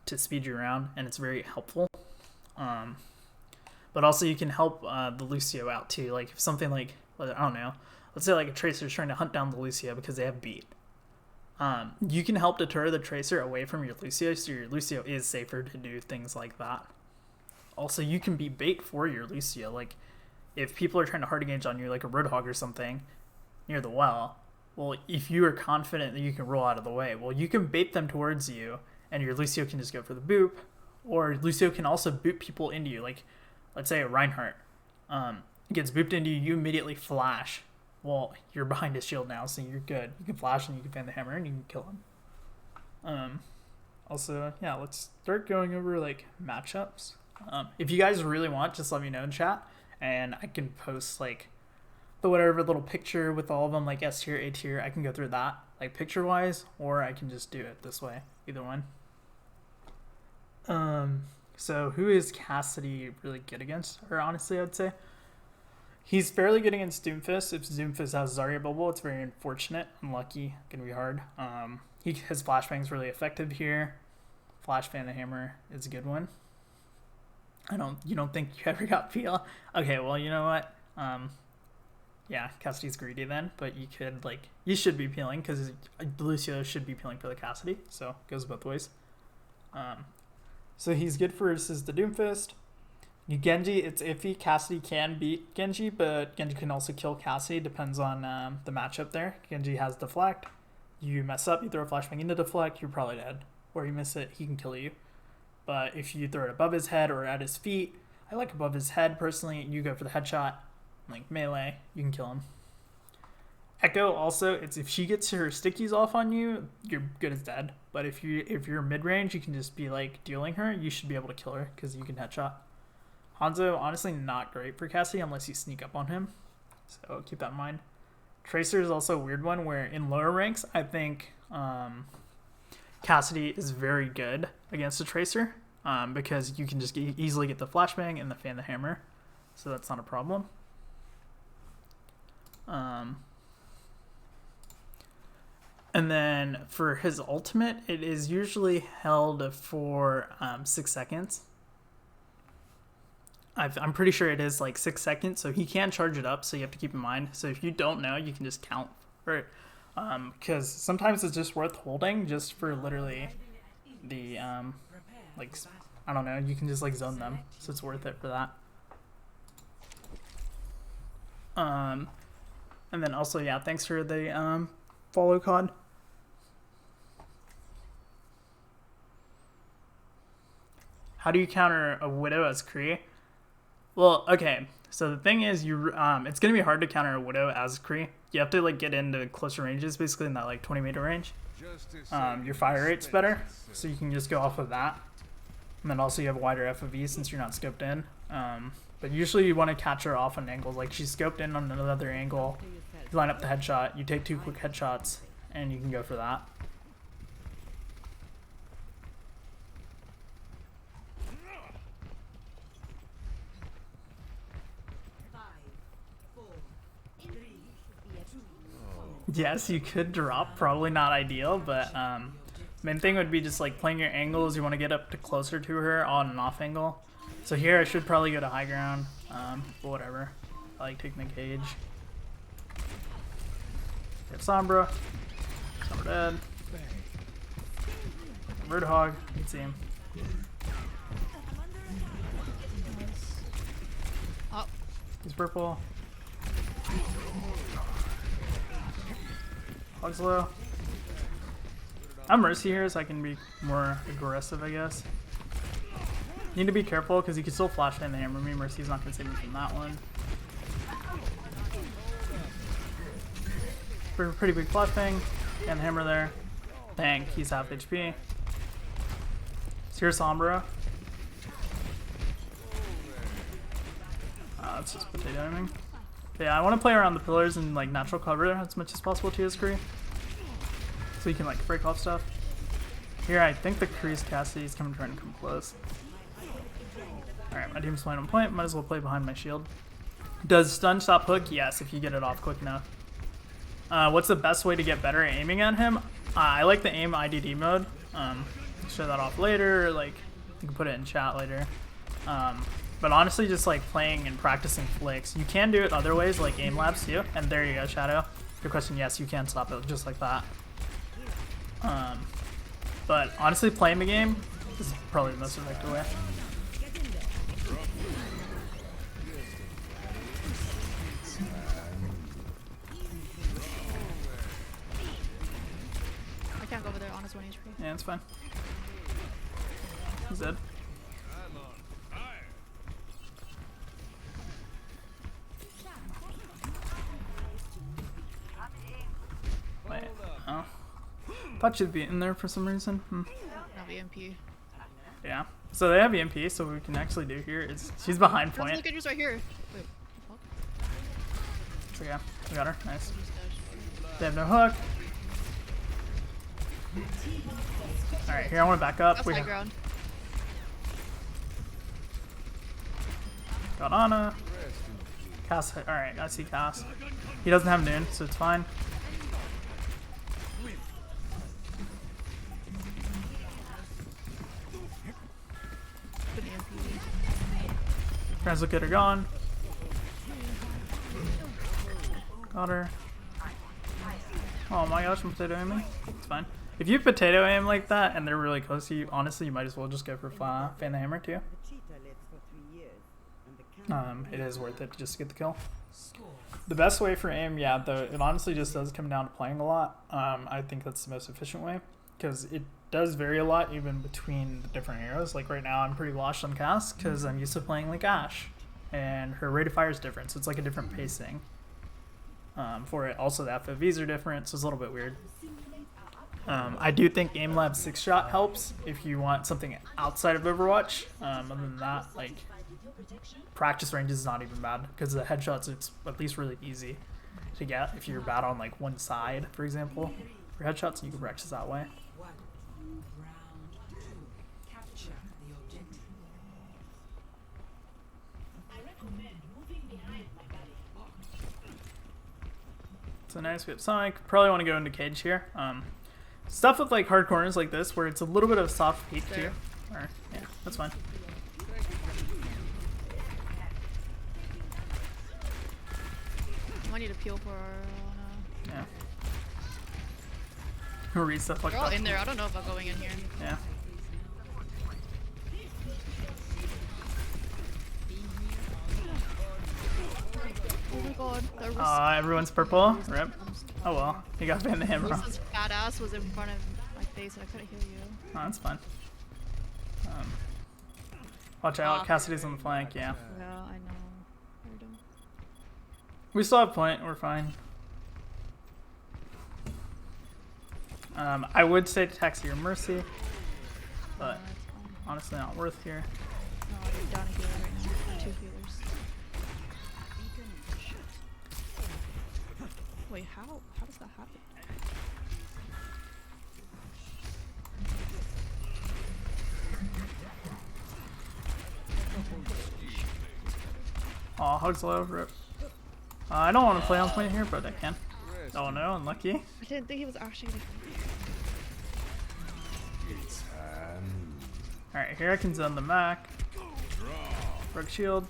to speed you around, and it's very helpful. But also you can help the Lucio out too. Like if something like, I don't know, let's say like a Tracer is trying to hunt down the Lucio because they have beat. You can help deter the Tracer away from your Lucio, so your Lucio is safer to do things like that. Also, you can be bait for your Lucio. Like if people are trying to hard engage on you, like a Roadhog or something, near the well, well, if you are confident that you can roll out of the way, well, you can bait them towards you, and your Lucio can just go for the boop, or Lucio can also boop people into you. Like, let's say a Reinhardt gets booped into you, you immediately flash. Well, you're behind his shield now, so you're good. You can flash and you can fan the hammer and you can kill him. Also, yeah, let's start going over like matchups. If you guys really want, just let me know in chat, and I can post like the whatever little picture with all of them, like S tier, A tier. I can go through that like picture wise, or I can just do it this way. Either one. So who is Cassidy really good against? Or honestly, I'd say he's fairly good against Doomfist. If Doomfist has Zarya bubble, it's very unfortunate, unlucky, gonna be hard. His flashbang's really effective here. Flash fan the hammer is a good one. You don't think you ever got peel? Okay, well, you know what? Yeah, Cassidy's greedy then, but you could you should be peeling because Lucio should be peeling for the Cassidy, so it goes both ways. So he's good versus the Doomfist. Genji, it's iffy. Cassidy can beat Genji, but Genji can also kill Cassidy. Depends on the matchup there. Genji has deflect. You mess up, you throw a flashbang into deflect, you're probably dead. Or you miss it, he can kill you. But if you throw it above his head or at his feet, I like above his head personally, you go for the headshot, like melee, you can kill him. Echo also, it's if she gets her stickies off on you, you're good as dead. But if you're mid-range, you can just be like dealing her, you should be able to kill her because you can headshot. Hanzo, honestly not great for Cassidy unless you sneak up on him. So keep that in mind. Tracer is also a weird one where in lower ranks, I think Cassidy is very good against a Tracer because you can just easily get the flashbang and the fan the hammer. So that's not a problem. And then for his ultimate, it is usually held for 6 seconds. I'm pretty sure it is like 6 seconds, so he can charge it up, so you have to keep in mind. So if you don't know, you can just count for it. Because sometimes it's just worth holding just for literally the, I don't know, you can just zone them, so it's worth it for that. And then also, yeah, thanks for the follow cod. How do you counter a Widow as Kree? Well, okay, so the thing is, it's going to be hard to counter a Widow as Kree. You have to get into closer ranges, basically in that 20 meter range. Your fire rate's better, so you can just go off of that. And then also you have a wider FOV since you're not scoped in. But usually you want to catch her off on angles, like she's scoped in on another angle. You line up the headshot, you take 2 quick headshots, and you can go for that. Yes, you could drop, probably not ideal, but main thing would be just playing your angles. You want to get up to closer to her on and off angle. So here I should probably go to high ground, but whatever. I like taking the cage. Get Sombra. Sombra dead. Roadhog. Good team. Oh, He's purple. Hog's low. I'm Mercy here, so I can be more aggressive, I guess. Need to be careful because you can still flashbang the hammer me. Mercy's not going to save me from that one. Pretty big flashbang. And the hammer there. Bang, he's half HP. So here's Sombra. That's just potato aiming. But yeah, I want to play around the pillars and like natural cover as much as possible to his Kree. So you can like break off stuff. Here, I think the Kree's Cassidy is trying to come close. Alright, my team's playing on point. Might as well play behind my shield. Does stun stop hook? Yes, if you get it off quick enough. What's the best way to get better at aiming at him? I like the aim IDD mode. Show that off later. Like, you can put it in chat later. But honestly, just like playing and practicing flicks. You can do it other ways, like aim labs too. And there you go, Shadow. Good question. Yes, you can stop it just like that. But honestly, playing the game is probably the most effective way. I can't go over there on his 1 HP. Yeah, it's fine. He's dead. Wait, oh. Thought you'd be in there for some reason. Not EMP. Yeah. So they have EMP, so what we can actually do here is she's behind point. Look at yours right here. Wait. So yeah, we got her. Nice. They have no hook. Alright, here I want to back up. That's high ground. Got Ana. Cass. Alright, I see Cass. He doesn't have noon, so it's fine. Translocator gone. Got her. Oh my gosh, I'm potato aiming. It's fine. If you potato aim like that and they're really close to you, honestly, you might as well just go for fan the hammer too. It is worth it just to get the kill. The best way for aim, yeah, though, it honestly just does come down to playing a lot. I think that's the most efficient way because it does vary a lot even between the different heroes. Like right now, I'm pretty lost on Cass because I'm used to playing like Ashe, and her rate of fire is different, so it's like a different pacing for it. Also, the FOVs are different, so it's a little bit weird. I do think AimLab 6-shot helps if you want something outside of Overwatch. Other than that, like practice range is not even bad because the headshots it's at least really easy to get if you're bad on like one side, for example. For headshots, you can practice that way. So nice, we have Sonic. Probably want to go into cage here. Stuff with like hard corners like this where it's a little bit of soft peak too. Or, yeah, that's fine. I might need to peel for Yeah. Read stuff like they're all that. in there. I don't know if I'm going in here. Yeah. Oh my god. Everyone's purple. Rip. Oh well. You got fan the hammer. This fat ass was in front of my face and I couldn't hear you. Oh, that's fine. Watch out. Cassidy's on the flank. Yeah. Yeah, I know. Heard him. We still have point. We're fine. I would say to taxi your mercy, but honestly not worth here. No, you're down a healer right now. 2 healers. Wait, how does that happen? Oh, hugs low, rip. I don't want to play on point here, but I can. Oh no, unlucky. I didn't think he was actually gonna. Alright, here I can zone the Mac. Broke shield.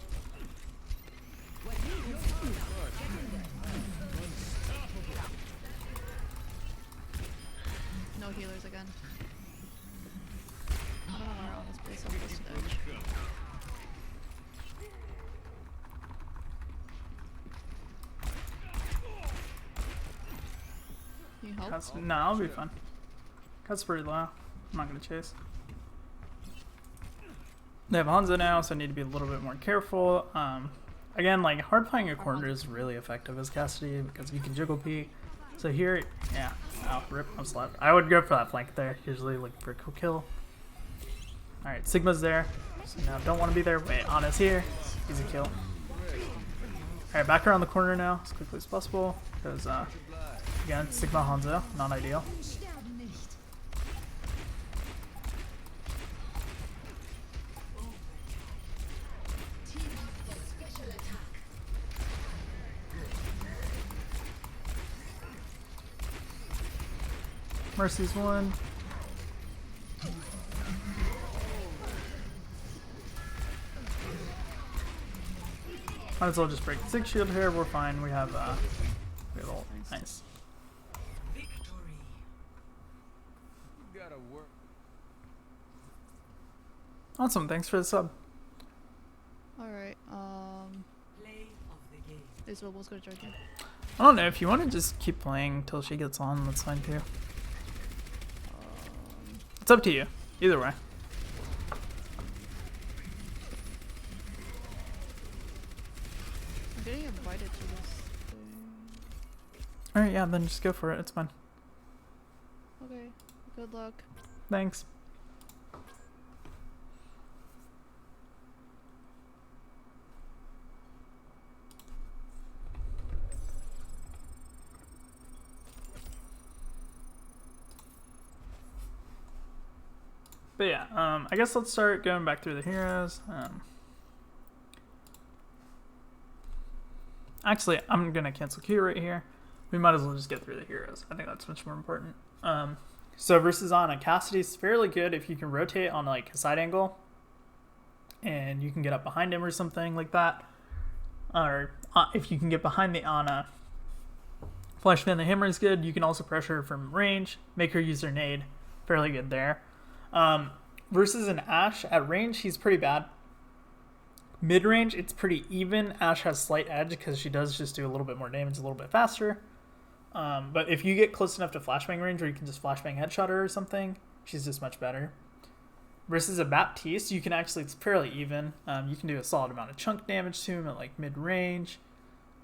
again. I don't know where on this place I'm close to the edge. Can you help? No, I'll be fine. That's pretty low. I'm not gonna chase. They have Hanzo now, so I need to be a little bit more careful. Again, like, hard playing a corner is really effective as Cassidy because you can jiggle peek. So here, yeah, oh, rip, I'm slapped. I would go for that flank there, usually looking for a quick kill. Alright, Sigma's there, so now don't want to be there. Wait, Ana's here, easy kill. Alright, back around the corner now, as quickly as possible, because, again, Sigma Hanzo, not ideal. Mercy's one. Might as well just break the 6 shield here. We're fine. We have ult. Nice. Victory. Gotta work. Awesome. Thanks for the sub. Alright, Play of the game. this robo's gonna charge you. I don't know if you want to just keep playing till she gets on. That's fine too. It's up to you. Either way. I'm getting invited to this thing. Alright, yeah, then just go for it. It's fine. Okay, good luck. Thanks. But yeah, I guess let's start going back through the heroes. Actually, I'm gonna cancel Q right here. We might as well just get through the heroes. I think that's much more important. So versus Ana, Cassidy's fairly good if you can rotate on like a side angle, and you can get up behind him or something like that. Or if you can get behind the Ana, Flashbang the hammer is good. You can also pressure her from range, make her use her nade. Fairly good there. Versus an Ashe, at range, he's pretty bad. Mid-range, it's pretty even. Ashe has slight edge because she does just do a little bit more damage a little bit faster. But if you get close enough to flashbang range where you can just flashbang headshot her or something, she's just much better. Versus a Baptiste, you can actually, it's fairly even. You can do a solid amount of chunk damage to him at like mid-range.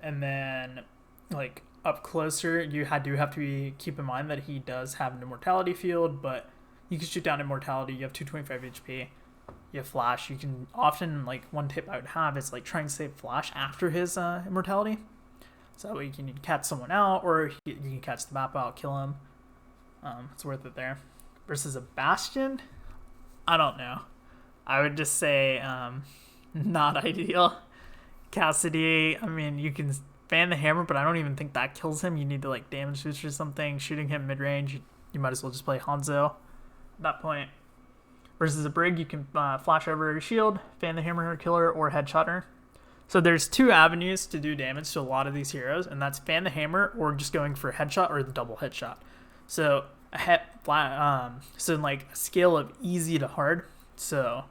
And then like up closer, you do have to keep in mind that he does have an immortality field, but you can shoot down immortality. You have 225 HP. You have flash. You can often, like, one tip I would have is like try and save flash after his immortality, so that way you can catch someone out, or you can catch the map out, kill him. It's worth it there. Versus a Bastion, I don't know. I would just say not ideal. Cassidy, I mean, you can fan the hammer, but I don't even think that kills him. You need to like damage boost or something. Shooting him mid range, you might as well just play Hanzo at that point. Versus a Brig, you can flash over her shield, fan the hammer, her killer, or headshot her. So there's two avenues to do damage to a lot of these heroes, and that's fan the hammer or just going for headshot or the double headshot. So so in like a scale of easy to hard, so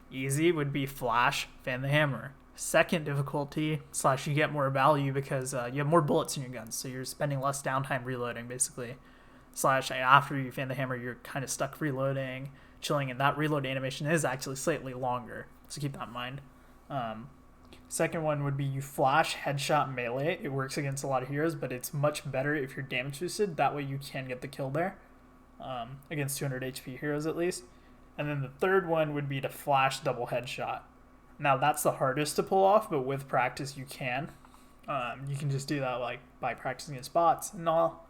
easy would be flash, fan the hammer. Second difficulty / you get more value because you have more bullets in your guns, so you're spending less downtime reloading basically. / after you fan the hammer, you're kind of stuck reloading, chilling, and that reload animation is actually slightly longer, so keep that in mind. Second one would be you flash, headshot, melee. It works against a lot of heroes, but it's much better if you're damage boosted. That way you can get the kill there, against 200 HP heroes at least. And then the third one would be to flash double headshot. Now that's the hardest to pull off, but with practice you can. You can just do that like by practicing against bots and all.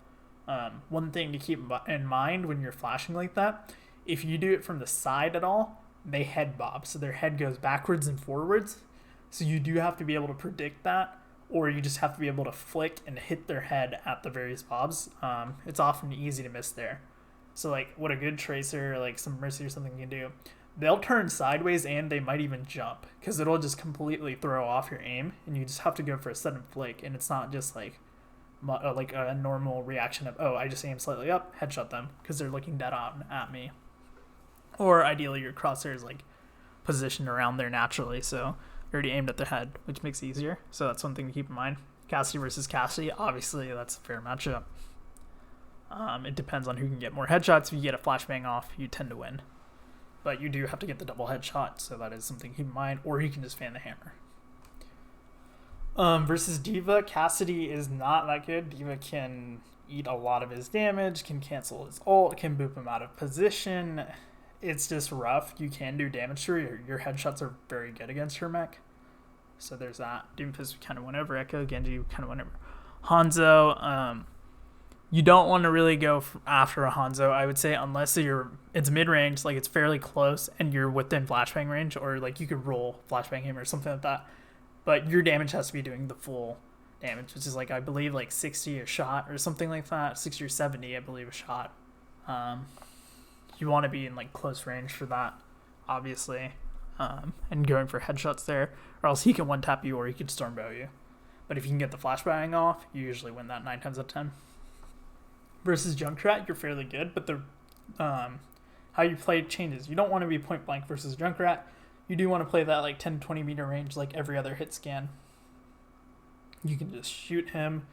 One thing to keep in mind when you're flashing like that, if you do it from the side at all, they head bob, so their head goes backwards and forwards. So you do have to be able to predict that, or you just have to be able to flick and hit their head at the various bobs. It's often easy to miss there. So like what a good tracer, like some Mercy or something can do, they'll turn sideways and they might even jump because it'll just completely throw off your aim, and you just have to go for a sudden flick, and it's not just like like a normal reaction of, oh, I just aim slightly up, headshot them, because they're looking dead on at me. Or ideally your crosshair is like positioned around there naturally, so you're already aimed at their head, which makes it easier. So that's one thing to keep in mind. Cassidy versus Cassidy, obviously that's a fair matchup. It depends on who can get more headshots. If you get a flashbang off, you tend to win. But you do have to get the double headshot, so that is something to keep in mind. Or you can just fan the hammer. Versus Diva, Cassidy is not that good. Diva can eat a lot of his damage, can cancel his ult, can boop him out of position. It's just rough. You can do damage to her. Your headshots are very good against her mech. So there's that. Doomfist kind of went over. Echo, Genji kind of went over. Hanzo, you don't want to really go after a Hanzo, I would say, unless it's mid-range, like it's fairly close, and you're within flashbang range, or like you could roll flashbang him or something like that. But your damage has to be doing the full damage, which is like, I believe, like 60 a shot or something like that. 60 or 70, I believe, a shot. You want to be in like close range for that, obviously, and going for headshots there, or else he can one-tap you or he could stormbow you. But if you can get the flashbang off, you usually win that 9 times out of 10. Versus Junkrat, you're fairly good, but the how you play changes. You don't want to be point blank versus Junkrat. You do want to play that like 10 to 20 meter range like every other hit scan. You can just shoot him.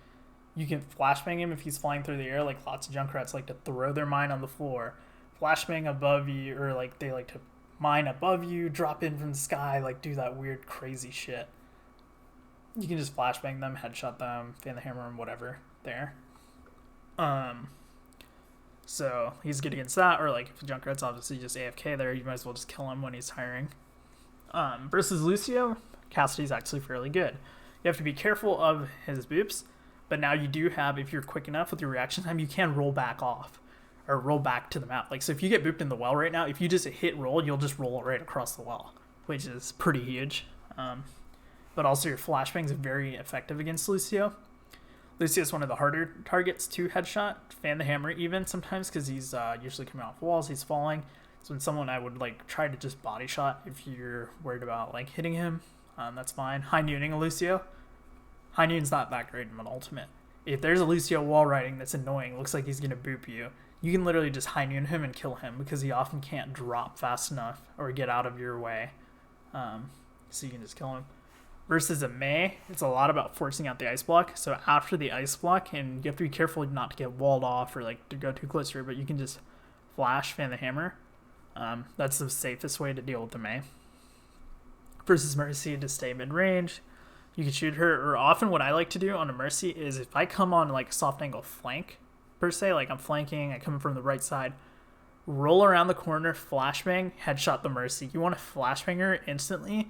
You can flashbang him if he's flying through the air, like lots of Junkrats like to throw their mine on the floor. Flashbang above you, or like they like to mine above you, drop in from the sky, like do that weird crazy shit. You can just flashbang them, headshot them, fan the hammer, and whatever there. So he's good against that, or like if Junkrat's obviously just AFK there, you might as well just kill him when he's hiring. Versus Lucio, Cassidy's actually fairly good. You have to be careful of his boops, but now you do have, if you're quick enough with your reaction time, you can roll back off, or roll back to the map. Like, so if you get booped in the well right now, if you just hit roll, you'll just roll right across the well, which is pretty huge. But also your flashbang is very effective against Lucio. Lucio is one of the harder targets to headshot, fan the hammer even sometimes, because he's usually coming off walls, he's falling. So when someone, I would like try to just body shot if you're worried about like hitting him. That's fine. High nooning a Lucio. High noon's not that great in an ultimate. If there's a Lucio wall riding that's annoying, looks like he's going to boop you, you can literally just high noon him and kill him, because he often can't drop fast enough or get out of your way. So you can just kill him. Versus a Mei, it's a lot about forcing out the ice block. So after the ice block, and you have to be careful not to get walled off or like to go too close to her, but you can just flash, fan the hammer. That's the safest way to deal with the Mei. Versus Mercy, to stay mid-range, you can shoot her, or often what I like to do on a Mercy is if I come on like soft angle flank, per se, like I'm flanking, I come from the right side, roll around the corner, flashbang, headshot the Mercy. You want to flashbang her instantly,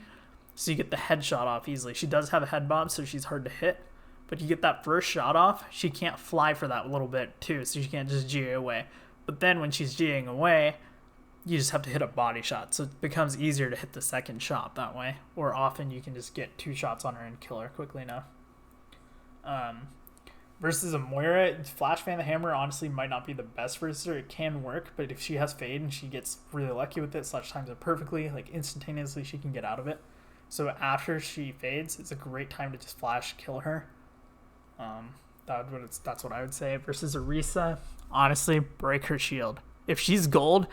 so you get the headshot off easily. She does have a head bob, so she's hard to hit, but you get that first shot off, she can't fly for that little bit too, so she can't just GA away. But then when she's GAing away, you just have to hit a body shot, so it becomes easier to hit the second shot that way. Or often you can just get 2 shots on her and kill her quickly enough. Versus a Moira, flash fan the hammer honestly might not be the best versus her. It can work, but if she has fade and she gets really lucky with it, slash times it perfectly, like instantaneously she can get out of it. So after she fades, it's a great time to just flash kill her. That's what I would say. Versus Orisa, honestly, break her shield. If she's gold,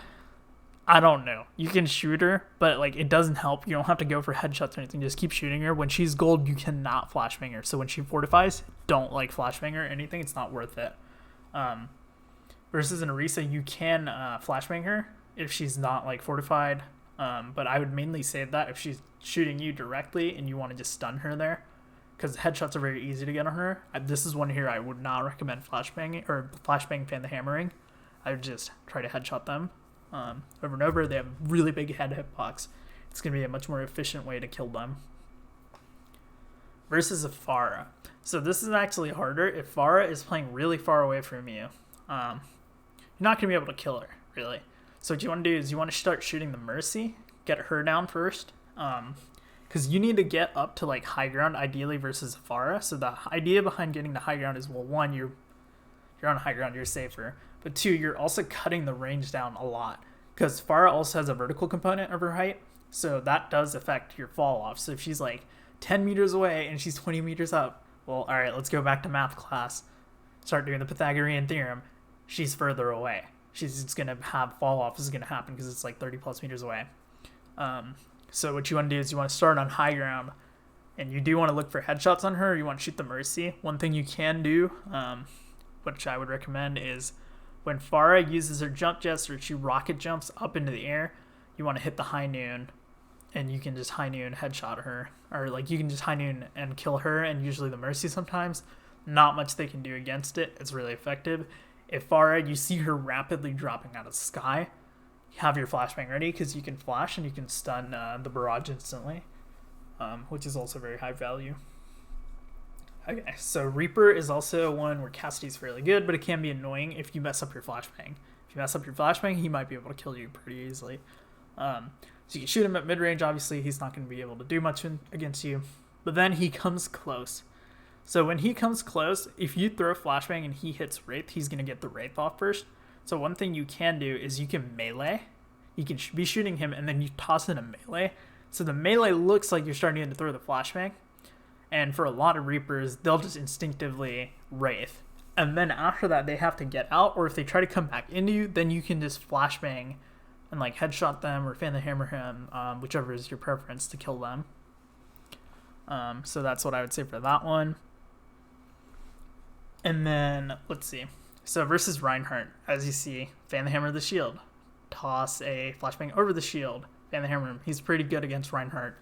I don't know. You can shoot her, but like it doesn't help. You don't have to go for headshots or anything. Just keep shooting her. When she's gold, you cannot flashbang her. So when she fortifies, don't like flashbang her or anything. It's not worth it. Versus an Orisa, you can flashbang her if she's not like fortified. But I would mainly say that if she's shooting you directly and you want to just stun her there, because headshots are very easy to get on her. This is one here I would not recommend flashbanging or flashbang fan the hammering. I would just try to headshot them over and over. They have really big head hitbox. It's going to be a much more efficient way to kill them. Versus a Pharah. So this is actually harder. If Pharah is playing really far away from you, you're not going to be able to kill her, really. So what you want to do is you want to start shooting the Mercy, get her down first, because you need to get up to like high ground, ideally versus Pharah. So the idea behind getting to high ground is, well, one, you're on high ground, you're safer. But 2, you're also cutting the range down a lot, because Pharah also has a vertical component of her height, so that does affect your fall off. So if she's like 10 meters away and she's 20 meters up, well, all right, let's go back to math class. Start doing the Pythagorean theorem. She's further away. She's going to have fall off is going to happen because it's like 30 plus meters away. So what you want to do is you want to start on high ground, and you do want to look for headshots on her. You want to shoot the Mercy. One thing you can do, which I would recommend, is when Farah uses her jump jets or she rocket jumps up into the air, you want to hit the high noon, and you can just high noon headshot her, or like you can just high noon and kill her, and usually the Mercy sometimes. Not much they can do against it. It's really effective. If Farah, you see her rapidly dropping out of the sky, have your flashbang ready because you can flash and you can stun the barrage instantly, which is also very high value. Okay, so Reaper is also one where Cassidy's fairly good, but it can be annoying if you mess up your flashbang. If you mess up your flashbang, he might be able to kill you pretty easily. So you can shoot him at mid-range. Obviously, he's not going to be able to do much against you, but then he comes close. So when he comes close, if you throw a flashbang and he hits Wraith, he's going to get the Wraith off first. So one thing you can do is you can melee. You can be shooting him and then you toss in a melee. So the melee looks like you're starting to throw the flashbang. And for a lot of Reapers, they'll just instinctively Wraith. And then after that, they have to get out, or if they try to come back into you, then you can just flashbang and like headshot them or fan the hammer him, whichever is your preference to kill them. So that's what I would say for that one. And then, let's see. So versus Reinhardt, as you see, fan the hammer the shield. Toss a flashbang over the shield. Fan the hammer him. He's pretty good against Reinhardt.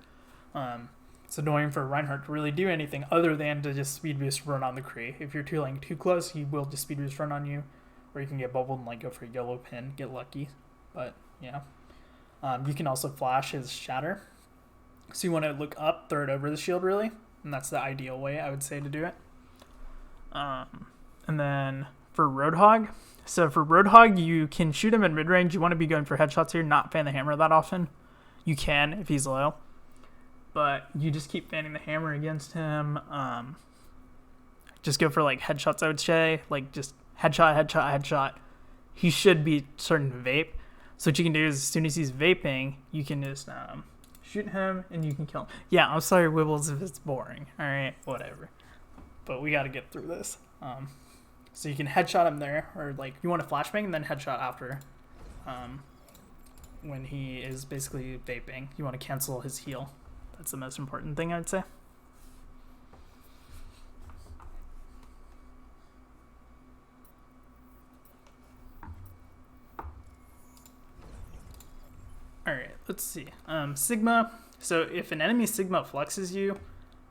It's annoying for Reinhardt to really do anything other than to just speed boost run on the Kree. If you're too close, he will just speed boost run on you. Or you can get bubbled and like go for a yellow pin, get lucky. But, yeah. You can also flash his shatter. So you want to look up, throw it over the shield really. And that's the ideal way, I would say, to do it. And then for Roadhog, so for Roadhog, you can shoot him in mid-range. You want to be going for headshots here, not fan the hammer that often. You can if he's low, but you just keep fanning the hammer against him. Just go for like headshots, I would say, like just headshot. He should be starting to vape. So what you can do is as soon as he's vaping, you can just shoot him and you can kill him. Yeah, I'm sorry, Wibbles, if it's boring. All right, whatever. But we got to get through this. So you can headshot him there, or like you want to flashbang and then headshot after. When he is basically vaping, you want to cancel his heal. That's the most important thing, I'd say. All right, let's see. Sigma. So if an enemy Sigma fluxes you,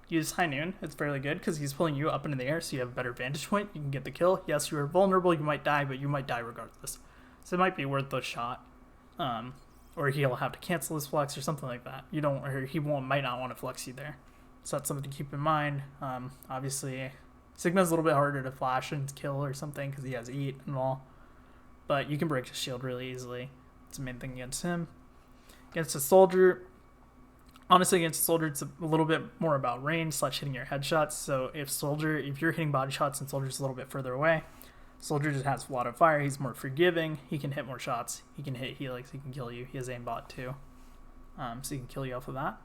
use High Noon. It's fairly good because he's pulling you up into the air, so you have a better vantage point. You can get the kill. Yes, you are vulnerable. You might die, but you might die regardless. So it might be worth the shot. Or he'll have to cancel his flex or something like that. Might not want to flex you there. So that's something to keep in mind. Obviously, Sigma's a little bit harder to flash and kill or something because he has Eat and all. But you can break his shield really easily. It's the main thing against him. Against a soldier, honestly, against a soldier, it's a little bit more about range / hitting your headshots. So if you're hitting body shots and soldier's a little bit further away, soldier just has a lot of fire. He's more forgiving. He can hit more shots. He can hit helix. He can kill you. He has aimbot too. So he can kill you off of that.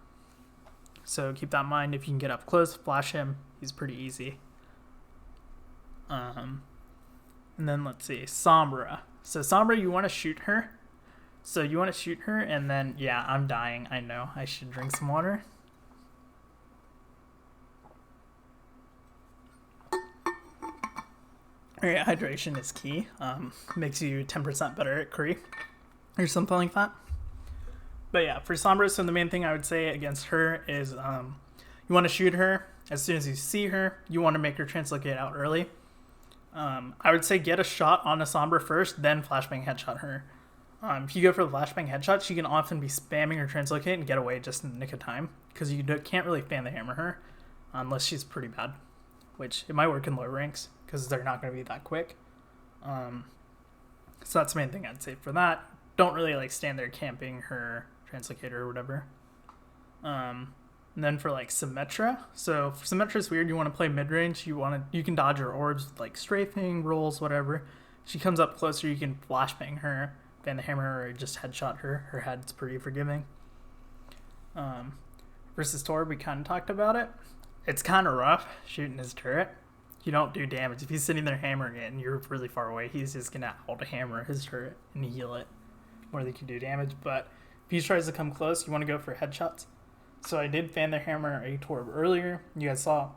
So keep that in mind. If you can get up close, flash him. He's pretty easy. And then let's see, Sombra. So Sombra, you want to shoot her. So you want to shoot her, and then, yeah, I'm dying. I know. I should drink some water. Alright, hydration is key. Makes you 10% better at Kree, or something like that. But yeah, for Sombra, so the main thing I would say against her is you want to shoot her. As soon as you see her, you want to make her translocate out early. I would say get a shot on a Sombra first, then flashbang headshot her. If you go for the flashbang headshot, she can often be spamming her translocate and get away just in the nick of time, because you can't really fan the hammer her unless she's pretty bad, which it might work in low ranks because they're not going to be that quick. So that's the main thing I'd say for that. Don't really like stand there camping her translocator or whatever. And then for like Symmetra, so for Symmetra is weird. You want to play mid range. You can dodge her orbs with like strafing rolls, whatever. She comes up closer, you can flashbang her, fan the hammer, or just headshot her. Her head's pretty forgiving. Versus Tor, we kind of talked about it. it's kind of rough shooting his turret. You don't do damage. If he's sitting there hammering it and you're really far away, he's just going to out-hammer his turret and heal it more than you can do damage. But if he tries to come close, you want to go for headshots. So I did fan the hammer a torb earlier. You guys saw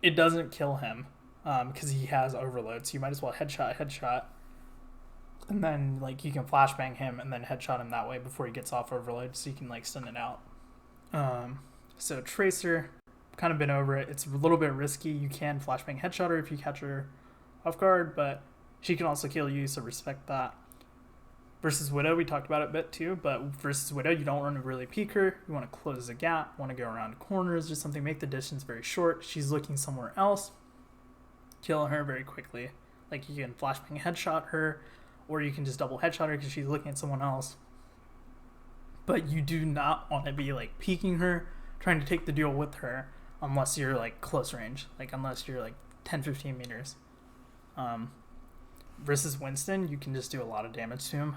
it doesn't kill him because he has overload. So you might as well headshot. And then like you can flashbang him and then headshot him that way before he gets off overload so you can like stun it out. So Tracer, kind of been over it. It's a little bit risky. You can flashbang headshot her if you catch her off guard, but she can also kill you, so respect that. Versus Widow, we talked about it a bit too, but versus Widow, you don't want to really peek her. You want to close the gap, want to go around corners or something, make the distance very short. She's looking somewhere else. Kill her very quickly. Like you can flashbang headshot her, or you can just double headshot her because she's looking at someone else. But you do not want to be like peeking her, trying to take the duel with her, unless you're like close range, like unless you're like 10-15 meters. Versus Winston, you can just do a lot of damage to him.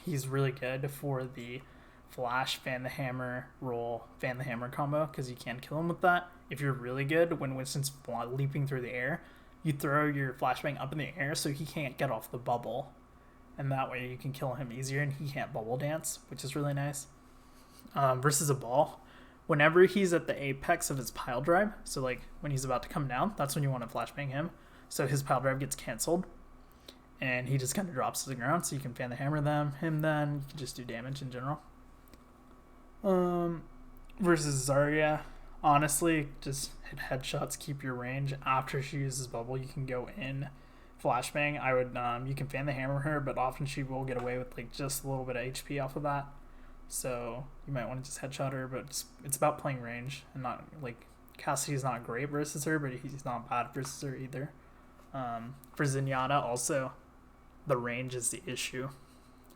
He's really good for the flash, fan the hammer, roll, fan the hammer combo, because you can kill him with that. If you're really good, when Winston's leaping through the air, you throw your flashbang up in the air so he can't get off the bubble. And that way you can kill him easier and he can't bubble dance, which is really nice. Versus a ball, whenever he's at the apex of his pile drive, so like when he's about to come down, that's when you want to flashbang him. So his pile drive gets canceled and he just kind of drops to the ground, so you can fan the hammer him then. You can just do damage in general. Versus Zarya, honestly, just hit headshots, keep your range. After she uses bubble, you can go in flashbang. I would you can fan the hammer her, but often she will get away with like just a little bit of HP off of that. So you might want to just headshot her, but it's about playing range and not like Cassidy's not great versus her, but he's not bad versus her either. For Zenyatta, also the range is the issue.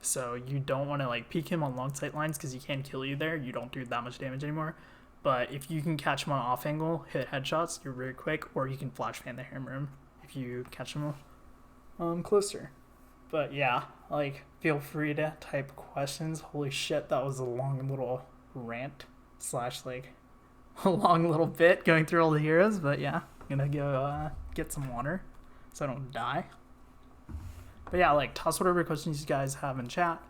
So you don't want to like peek him on long sight lines because he can kill you there. You don't do that much damage anymore. But if you can catch him on off angle, hit headshots, you're very quick, or you can flash fan the hammer him if you catch him closer. But yeah, like feel free to type questions. Holy shit, that was a long little rant / like a long little bit going through all the heroes. But yeah, I'm gonna go get some water so I don't die. But yeah, like toss whatever questions you guys have in chat,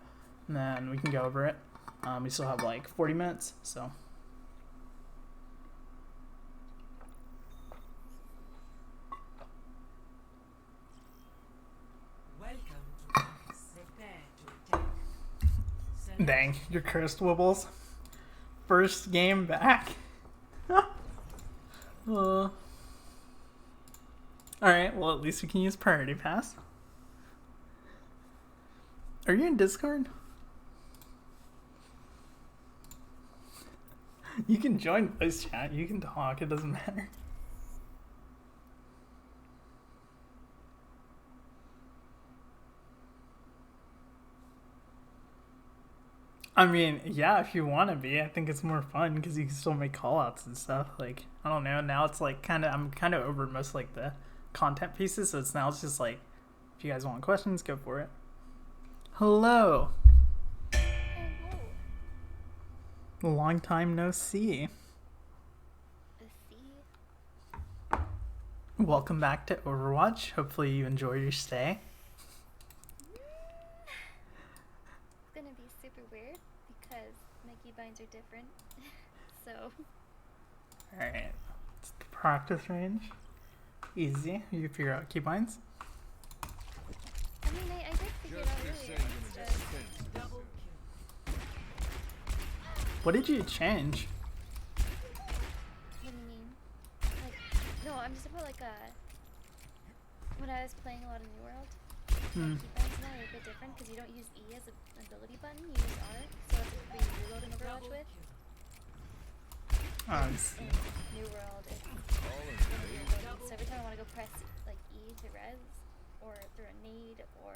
and then we can go over it. We still have like 40 minutes, so. Dang, you're cursed, Wibbles. First game back. Alright, well at least we can use Priority Pass. Are you in Discord? You can join voice chat, you can talk, it doesn't matter. I mean, yeah, if you want to be, I think it's more fun because you can still make callouts and stuff. Like, I don't know, now it's like I'm kind of over most like the content pieces, so it's just like, if you guys want questions, go for it. Hello. Long time no see. Welcome back to Overwatch. Hopefully you enjoy your stay. It's gonna be super weird because my keybinds are different. So. Alright. It's the practice range. Easy. You figure out keybinds. I mean, I did figure it out earlier. It's just... What did you change? What do you mean? Like, no, I'm just about like when I was playing a lot of New World, keybinds now are a bit different because you don't use E as an ability button, you use R, so it's what you reload in Overwatch with. In New World, it's so every time I want to go press like E to res, or through a nade, or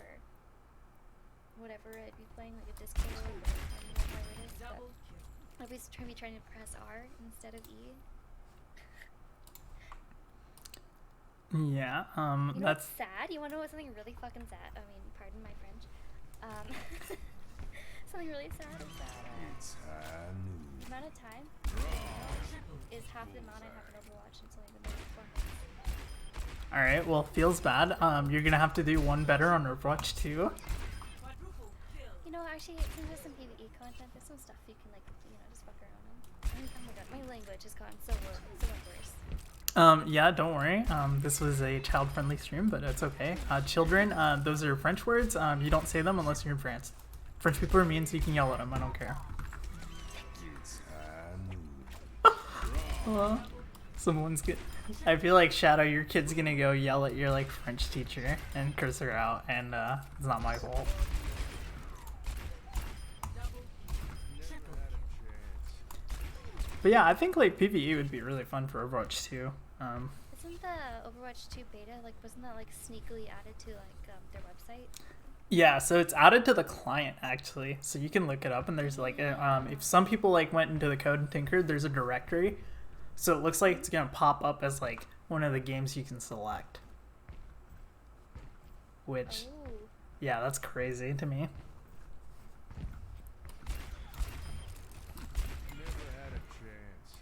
whatever I'd be playing, like a disco, or whatever it is, but I'll be trying to press R instead of E. Yeah, you know that's... what's sad? You wanna know what's something really fucking sad? I mean, pardon my French. Something really sad is that, the amount of time is half the amount I have in Overwatch, and it's only been there 4 months. Alright, well, feels bad. You're gonna have to do one better on Overwatch 2. Quadruple kill. You know, actually, since there's some PvE content, there's some stuff you can, like, you know, just fuck around on. Oh my god, my language has gotten so much worse. Yeah, don't worry. This was a child-friendly stream, but it's okay. Children, those are French words. You don't say them unless you're in France. French people are mean, so you can yell at them. I don't care. Someone's good. I feel like Shadow, your kid's gonna go yell at your like French teacher and curse her out, and it's not my fault. But yeah, I think like PvE would be really fun for Overwatch 2. Isn't the Overwatch 2 beta, like, wasn't that, like, sneakily added to, like, their website? Yeah, so it's added to the client actually, so you can look it up. And there's like, if some people like went into the code and tinkered, there's a directory, so it looks like it's gonna pop up as like one of the games you can select. Which, Ooh. yeah, that's crazy to me. Never had a chance.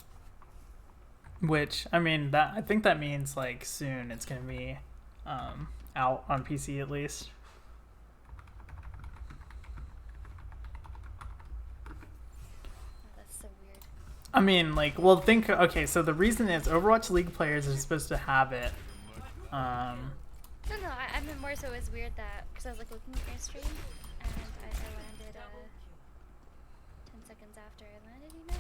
Which, I mean, that I think that means like soon it's gonna be out on PC at least. Oh, that's so weird. I mean, like, well, think, okay, so the reason is Overwatch League players are supposed to have it. No, I meant more so it was weird that, because I was, like, looking at your stream, and I landed, 10 seconds after I landed, you know?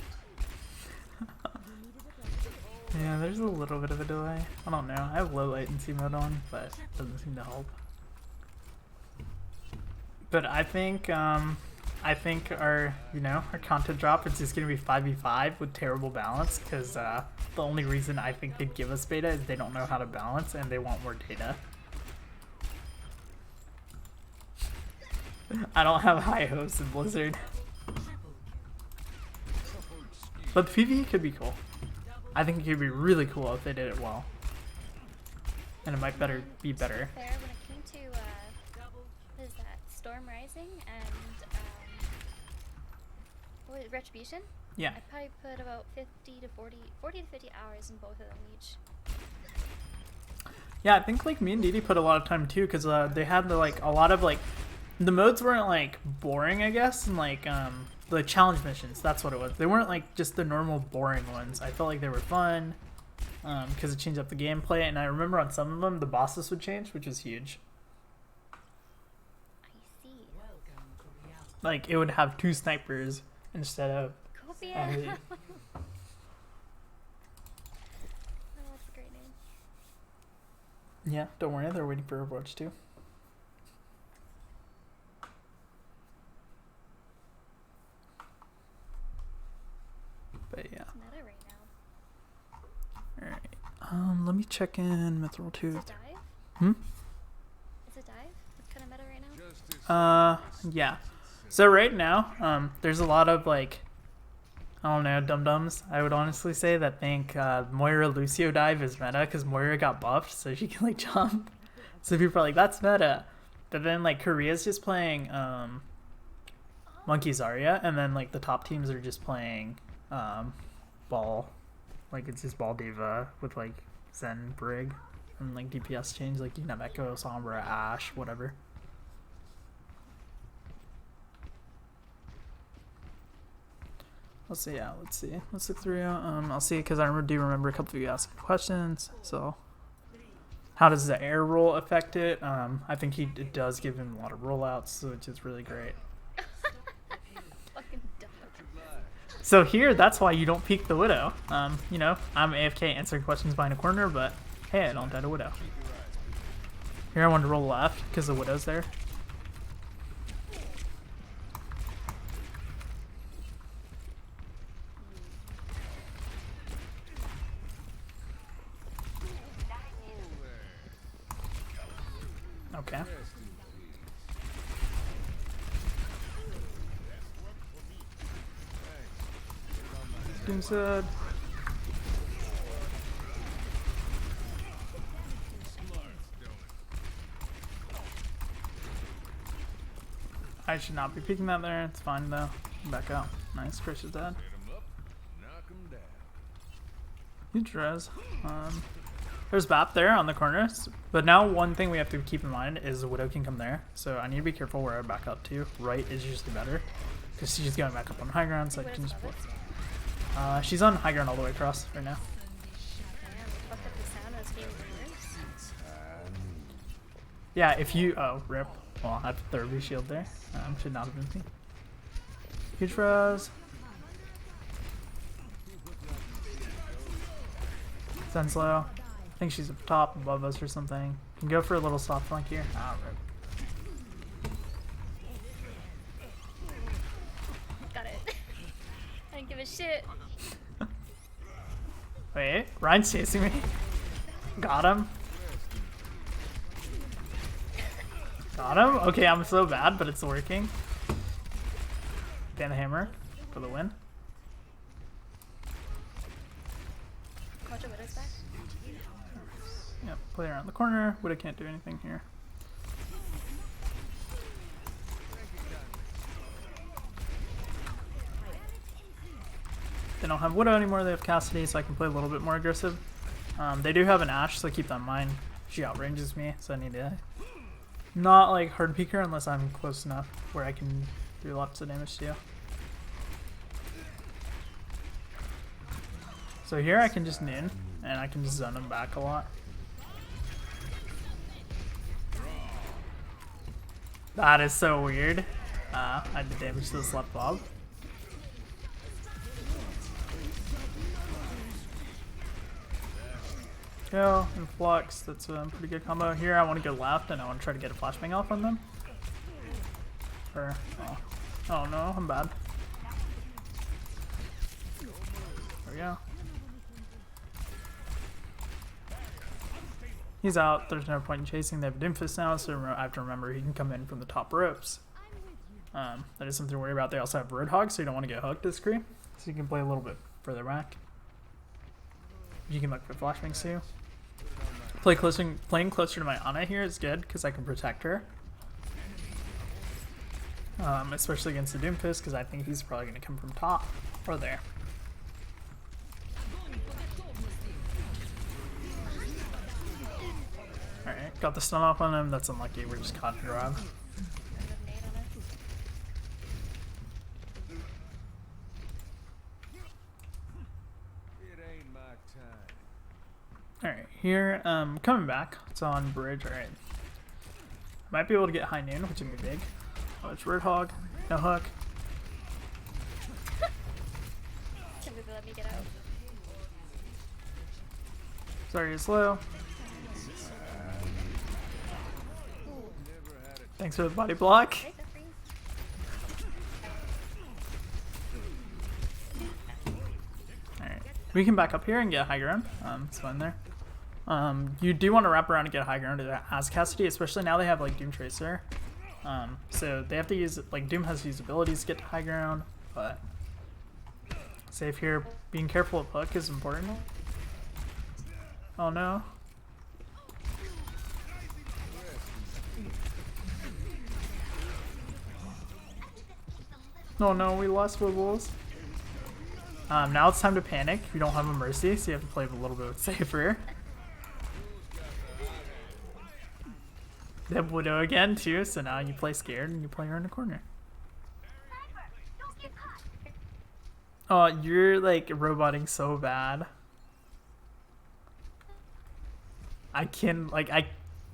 Yeah, there's a little bit of a delay. I don't know. I have low latency mode on, but it doesn't seem to help. But I think our, our content drop is just going to be 5v5 with terrible balance, because the only reason I think they'd give us beta is they don't know how to balance and they want more data. I don't have high hopes in Blizzard. But the PvE could be cool. I think it could be really cool if they did it well. And it might be better. Fair, when it came to, what is that, Storm Rising and, what was it, Retribution? Yeah. I probably put about 40 to 50 hours in both of them each. Yeah, I think like me and Didi put a lot of time too, because they had like a lot of like, the modes weren't like boring, I guess, and like the challenge missions, that's what it was. They weren't like just the normal boring ones. I felt like they were fun because it changed up the gameplay, and I remember on some of them the bosses would change, which was huge. I see. Welcome to reality. Like it would have 2 snipers instead of Copia! only. Oh, that's a great name. Yeah, don't worry, they're waiting for Overwatch 2. But yeah. It's meta right now. Alright. Let me check in Mithril 2. Is it dive? Hmm? Is it dive? It's kind of meta right now. Justice. Yeah. So right now, there's a lot of like, I don't know, dum-dums, I would honestly say, that think Moira Lucio dive is meta because Moira got buffed so she can like jump. So people are like, that's meta. But then like Korea's just playing Monkey Zarya, and then like the top teams are just playing Ball. Like it's just Ball Diva with like Zen Brig and like DPS change, like you can have Echo, Sombra, Ashe, whatever. Let's see, yeah, let's see. Let's look through. I'll see, because I do remember a couple of you asking questions. So, how does the air roll affect it? I think it does give him a lot of rollouts, which is really great. Fucking dumb. So here, that's why you don't peek the Widow. You know, I'm AFK answering questions behind a corner, but hey, I don't die to Widow. Here I wanted to roll left because the Widow's there. Okay. Doomsad. I should not be peeking that there. It's fine though. Back out. Nice. Chris is dead. Hit 'em up, knock 'em down. Huge res. There's BAP there on the corner, but now one thing we have to keep in mind is the Widow can come there, so I need to be careful where I back up to. Right is usually better, because she's going back up on high ground, so I can just... she's on high ground all the way across right now. Yeah, if you... Oh, rip. Well, I have a third shield there. Should not have been me. Huge res. Zen's low. I think she's up top above us or something. Can go for a little soft flank here. Ah, rip. Got it. I didn't give a shit. Wait, Ryan's chasing me. Got him. Got him? Okay, I'm so bad, but it's working. Get the hammer for the win. Watch your Widow's back. Yep, play around the corner. Widow can't do anything here. They don't have Widow anymore, they have Cassidy, so I can play a little bit more aggressive. They do have an Ashe, so keep that in mind. She outranges me, so I need to not like hard peek her unless I'm close enough where I can do lots of damage to you. So here I can just noon, and I can just zone them back a lot. That is so weird. I did damage to this left bob. Kill and flux, that's a pretty good combo. Here I want to go left and I want to try to get a flashbang off on them. Or, oh no, I'm bad. There we go. He's out, there's no point in chasing. They have Doomfist now, so I have to remember he can come in from the top ropes. That is something to worry about. They also have Roadhog, so you don't want to get hooked this screen. So you can play a little bit further back. You can look for flashbangs too. Playing closer to my Ana here is good because I can protect her. Especially against the Doomfist, because I think he's probably going to come from top or there. Alright, got the stun off on him. That's unlucky. We're just caught in a grab. Alright, here, coming back. It's on bridge, alright. Might be able to get high noon, which would be big. Oh, it's Roadhog. No hook. Can we let me get out? Sorry, it's low. Thanks for the body block. Alright, we can back up here and get high ground. It's fine there. You do want to wrap around and get high ground as Cassidy, especially now they have like Doom Tracer. So they have to use, like Doom has these abilities to get to high ground, but safe here. Being careful of hook is important. Oh no. Oh no, we lost Wibbles. Now it's time to panic. We don't have a Mercy, so you have to play a little bit safer. They have Widow again too, so now you play scared and you play her in the corner. Oh, you're like roboting so bad. I can't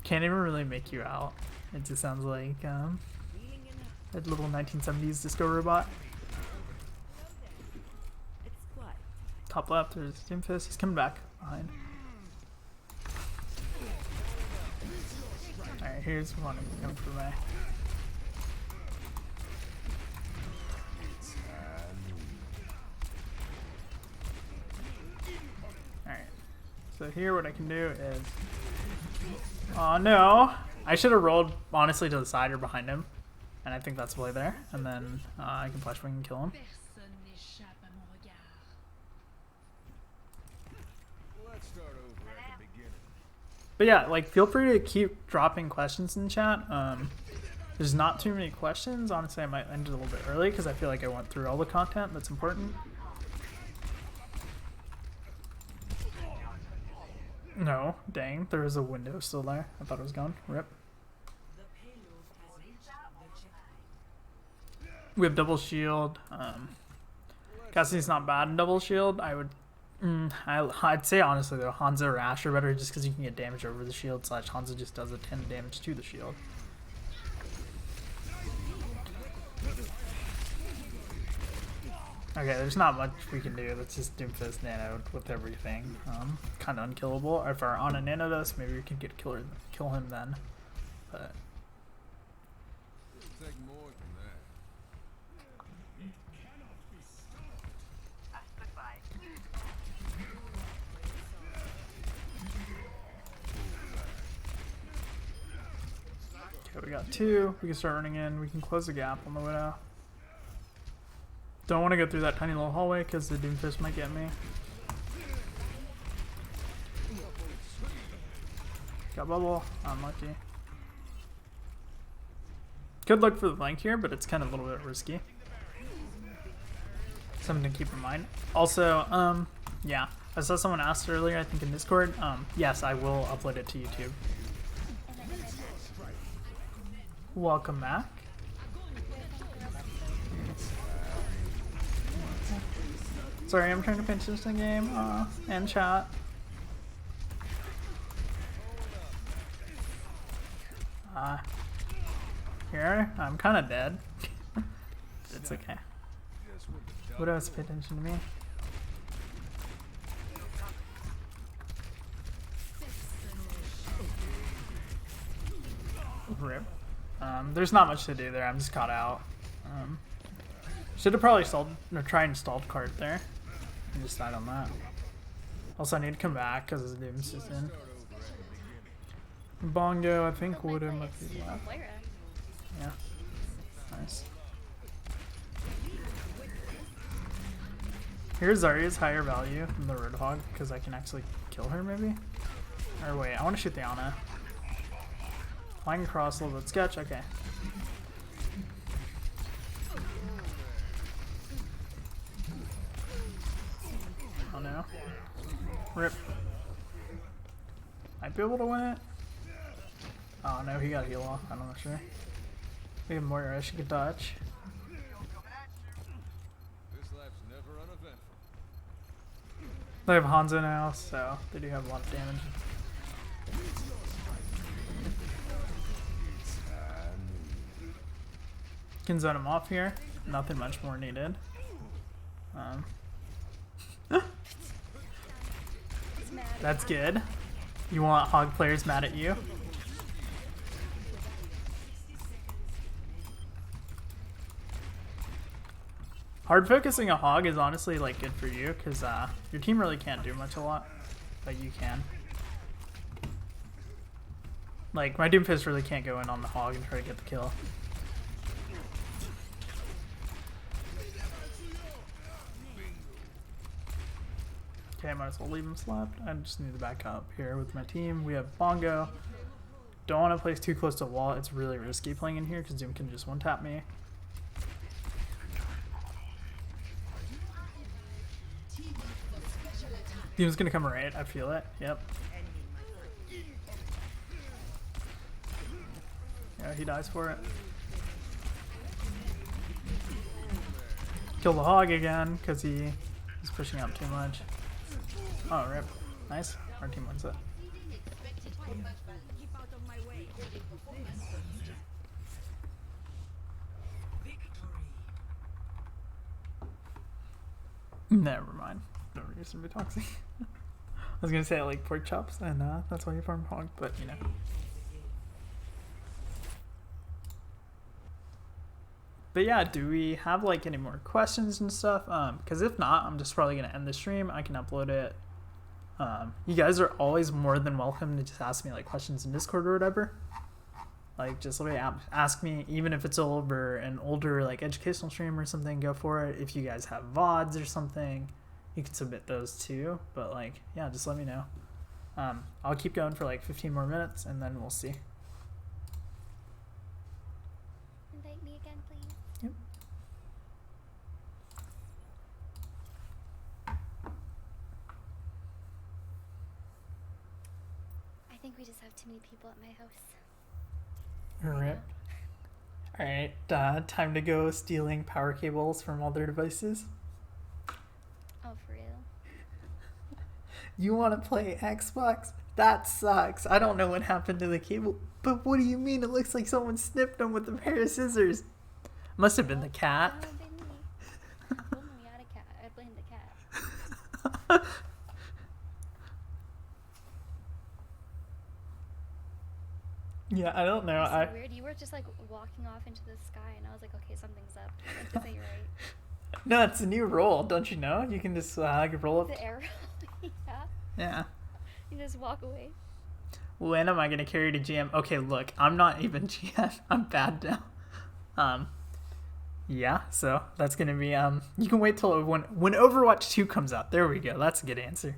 even really make you out. It just sounds like that little 1970s disco robot. Top left, there's Doomfist. He's coming back behind. Alright, here's one coming for me. Alright. So here what I can do is... Oh no! I should have rolled honestly to the side or behind him. And I think that's play there. And then I can flashbang and kill him. But yeah, like feel free to keep dropping questions in chat. There's not too many questions. Honestly, I might end it a little bit early because I feel like I went through all the content that's important. No, dang, there is a window still there. I thought it was gone. Rip. The payload has reached the checkpoint. We have double shield. Cassidy's not bad in double shield. I'd say honestly though, Hanzo or Ashe are better just because you can get damage over the shield. / Hanzo just does a 10 damage to the shield. Okay, there's not much we can do. Let's just Doomfist Nano with everything. Kind of unkillable. If our on a Nano dust, maybe we can get kill him then. But It'll take more than that. okay, we got 2. We can start running in. We can close the gap on the Widow. Don't want to go through that tiny little hallway because the Doomfist might get me. Got bubble. Unlucky. Could look for the flank here, but it's kind of a little bit risky. Something to keep in mind. Also, yeah, I saw someone asked earlier, I think in Discord. Yes, I will upload it to YouTube. Welcome back. Sorry, I'm trying to pinch this in game and chat. Here, I'm kind of dead. It's okay. What else? Pay attention to me. Rip. There's not much to do there. I'm just caught out. Should have probably stalled or tried and stalled cart there. And just died on that. Also, I need to come back because his Doom's just in. Bongo, I think would have might be left. Yeah. Nice. Here's Zarya's higher value than the Roadhog because I can actually kill her maybe? Or wait, I want to shoot the Ana. Flying across a little bit sketch, okay. Oh no. Rip. Might be able to win it. Oh no, he got heal off. I'm not sure. We have more rush he could dodge. This lap's never uneventful. They have Hanzo now, so they do have a lot of damage. Can zone him off here. Nothing much more needed. That's good. You want Hog players mad at you? Hard focusing a Hog is honestly like good for you because your team really can't do much a lot, but you can. Like my Doomfist really can't go in on the Hog and try to get the kill. Okay, I might as well leave him slapped. I just need to back up here with my team. We have Bongo. Don't want to place too close to the wall. It's really risky playing in here because Doom can just one-tap me. Doom's gonna come right. I feel it. Yep. Yeah, he dies for it. Kill the Hog again because he's pushing out too much. Oh, rip. Nice. Our team wins it. Never mind. No reason to be toxic. I was gonna say I like pork chops, and that's why you farm Hog, but you know. But yeah, do we have like any more questions and stuff? Because if not, I'm just probably gonna end the stream. I can upload it. You guys are always more than welcome to just ask me like questions in Discord or whatever. Like just literally ask me, even if it's over an older like educational stream or something, go for it. If you guys have VODs or something, you can submit those too. But like, yeah, just let me know. I'll keep going for like 15 more minutes and then we'll see. Invite me again, please. Yep. think we just have too many people at my house. Alright. Alright, time to go stealing power cables from all their devices. Oh, for real? You want to play Xbox? That sucks. I don't know what happened to the cable. But what do you mean? It looks like someone snipped them with a pair of scissors. Must have been the cat. Oh, been me. Oh, we had a cat. I blame the cat. Yeah, I don't know. It's so weird. You were just like walking off into the sky, and I was like, okay, something's up. Like, this ain't right. No, it's a new role, don't you know? You can just roll up. The arrow. Yeah. Yeah. You just walk away. When am I gonna carry to GM? Okay, look, I'm not even GM. I'm bad now. Yeah, so that's gonna be you can wait till when Overwatch 2 comes out. There we go. That's a good answer.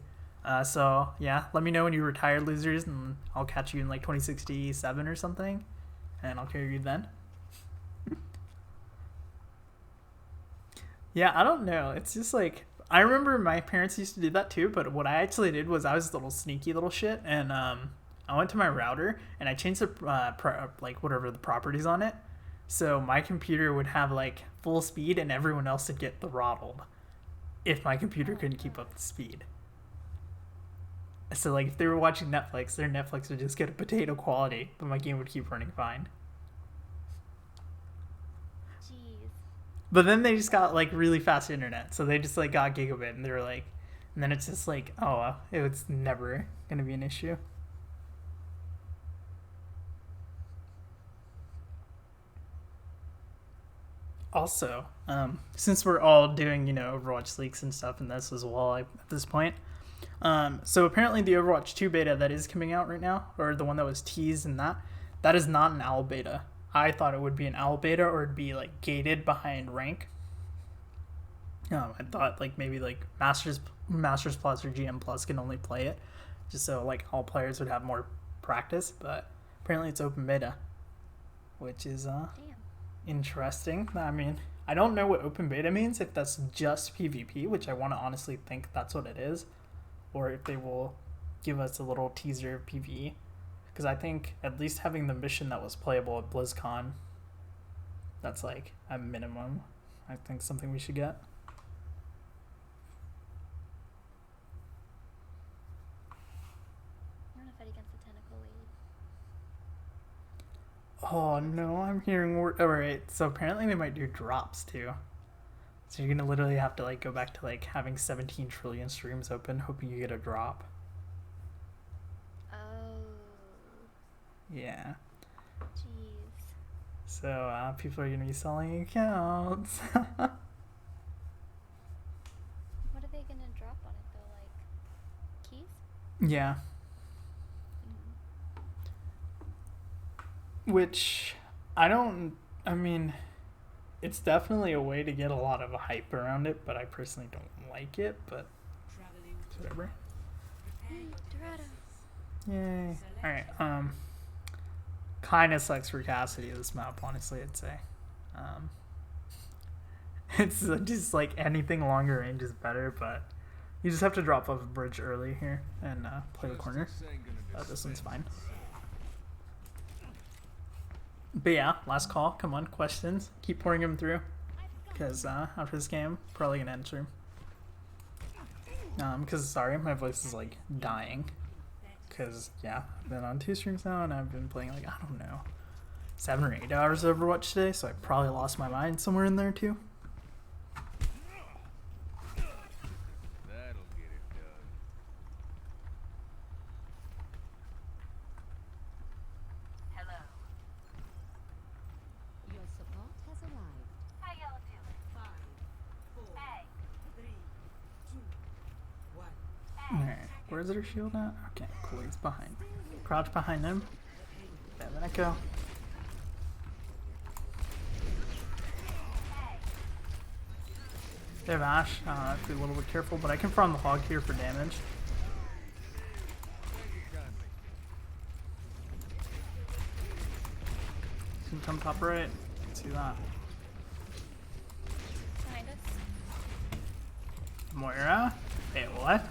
So yeah, let me know when you retire, losers, and I'll catch you in like 2067 or something, and I'll carry you then. Yeah, I don't know. It's just like, I remember my parents used to do that too, but what I actually did was I was a little sneaky little shit, and I went to my router and I changed the like whatever the properties on it, so my computer would have like full speed and everyone else would get throttled if my computer couldn't keep up the speed. So like if they were watching Netflix, their Netflix would just get a potato quality, but my game would keep running fine. Jeez. But then they just got like really fast internet, so they just like got gigabit, and they were like, and then it's just like, oh, it was never gonna be an issue. Also, since we're all doing, Overwatch leaks and stuff in this as well at this point, so apparently the Overwatch 2 beta that is coming out right now, or the one that was teased and that is not an owl beta. I thought it would be an owl beta, or it'd be like gated behind rank. I thought like maybe like Masters Plus or GM Plus can only play it, just so like all players would have more practice. But apparently it's open beta, which is Damn. interesting. I mean, I don't know what open beta means, if that's just PvP, which I want to honestly think that's what it is, or if they will give us a little teaser of PvE. Because I think at least having the mission that was playable at BlizzCon, that's like a minimum. I think something we should get. I want to fight against the tentacle lady. Oh no, I'm hearing alright, so apparently they might do drops too. So you're gonna literally have to like go back to like having 17 trillion streams open, hoping you get a drop. Oh. Yeah. Jeez. So people are gonna be selling accounts. What are they gonna drop on it though? Like keys? Yeah. Which I mean, it's definitely a way to get a lot of hype around it, but I personally don't like it, but whatever. Dorado. Yay. Alright, kinda sucks for Cassidy this map, honestly, I'd say. It's just like anything longer range is better, but you just have to drop off a bridge early here and play the corner. This one's fine. But yeah, last call. Come on, questions. Keep pouring them through, because after this game, probably gonna answer. Because sorry, my voice is like dying. Because yeah, I've been on 2 streams now, and I've been playing like, I don't know, 7 or 8 hours of Overwatch today, so I probably lost my mind somewhere in there too. That'll get it done. Hello. Your support has arrived. How y'all doing? 5, 4, hey. 3, 2, 1. Alright, where's their shield at? Okay, cool, he's behind. Crouch behind him. There, then I go. They have Ash. I have to be a little bit careful, but I can farm the hog here for damage. Can come top right. Let's see that. Behind us. Moira? Wait, what?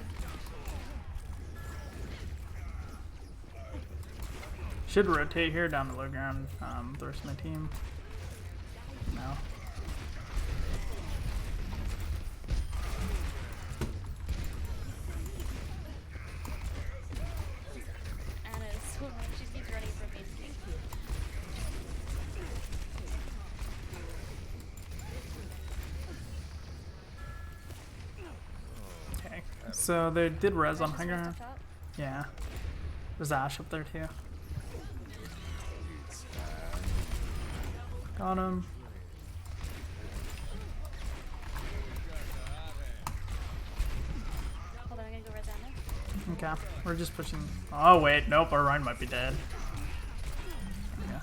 Should rotate here down to low ground. The rest of my team. No. Anna is so annoying. She keeps running from me to me. Okay. So they did res on Ashes high first ground. up top. Yeah. There's Ash up there too. Got him. Hold on, I'm gonna go res Anna. Okay. We're just pushing. Oh wait, nope. Our Rhine might be dead. Yeah.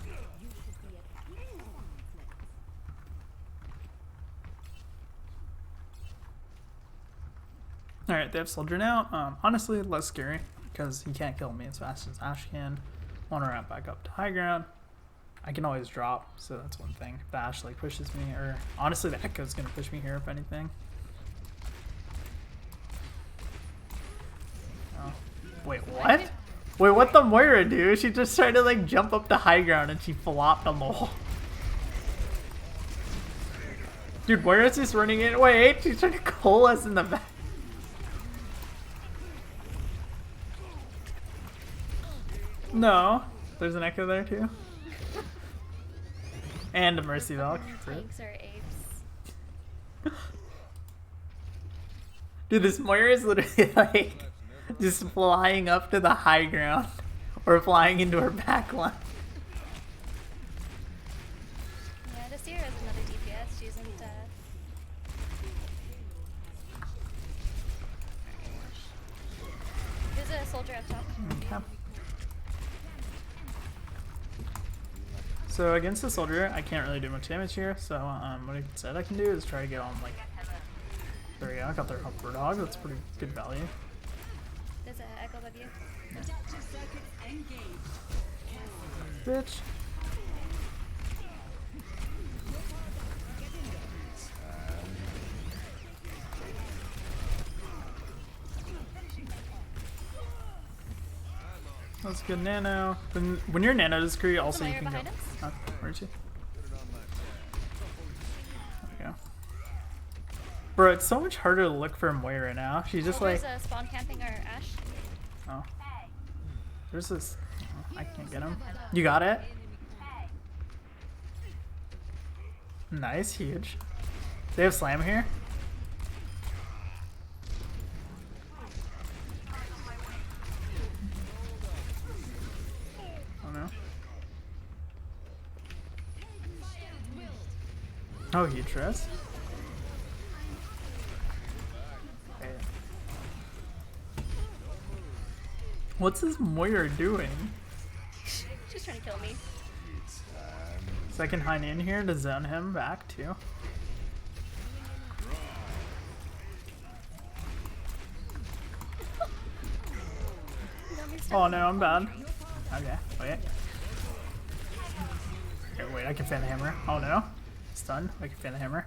Alright, they have Soldier now. Honestly, less scary because he can't kill me as fast as Ash can. Want to ramp back up to high ground. I can always drop, so that's one thing. If the Ash like pushes me, or honestly, the Echo's gonna push me here if anything. Oh. Wait, what? Wait, what the Moira do? She just tried to like jump up to high ground and she flopped on the wall. Dude, Moira's just running in. Wait, she's trying to coal us in the back. No, there's an Echo there too. And a Mercy Valk. Tanks are apes. Dude, this Moira is literally like just flying up to the high ground or flying into her back line. Yeah, this year has another DPS. She isn't. There's a soldier up top. Okay. So against the soldier, I can't really do much damage here. So what I can do is try to get on like. There we go. I got their Roadhog. That's pretty good value. There's an echo above you. Bitch. That's good nano. When you're nano discrete, also you Moira can go. behind us? Oh, where is she? There we go. Bro, it's so much harder to look for Moira now. She's just like. There's a spawn camping our Ash. Oh. There's this. Oh, I can't get him. You got it? Nice, huge. They have slam here? Oh no. Oh, huge rest. Okay. What's this Moira doing? She's trying to kill me. Second hind in here to zone him back too. Oh no, I'm bad. Okay, wait. Okay, wait, I can fan the hammer. Oh no. Stun. I can fan the hammer.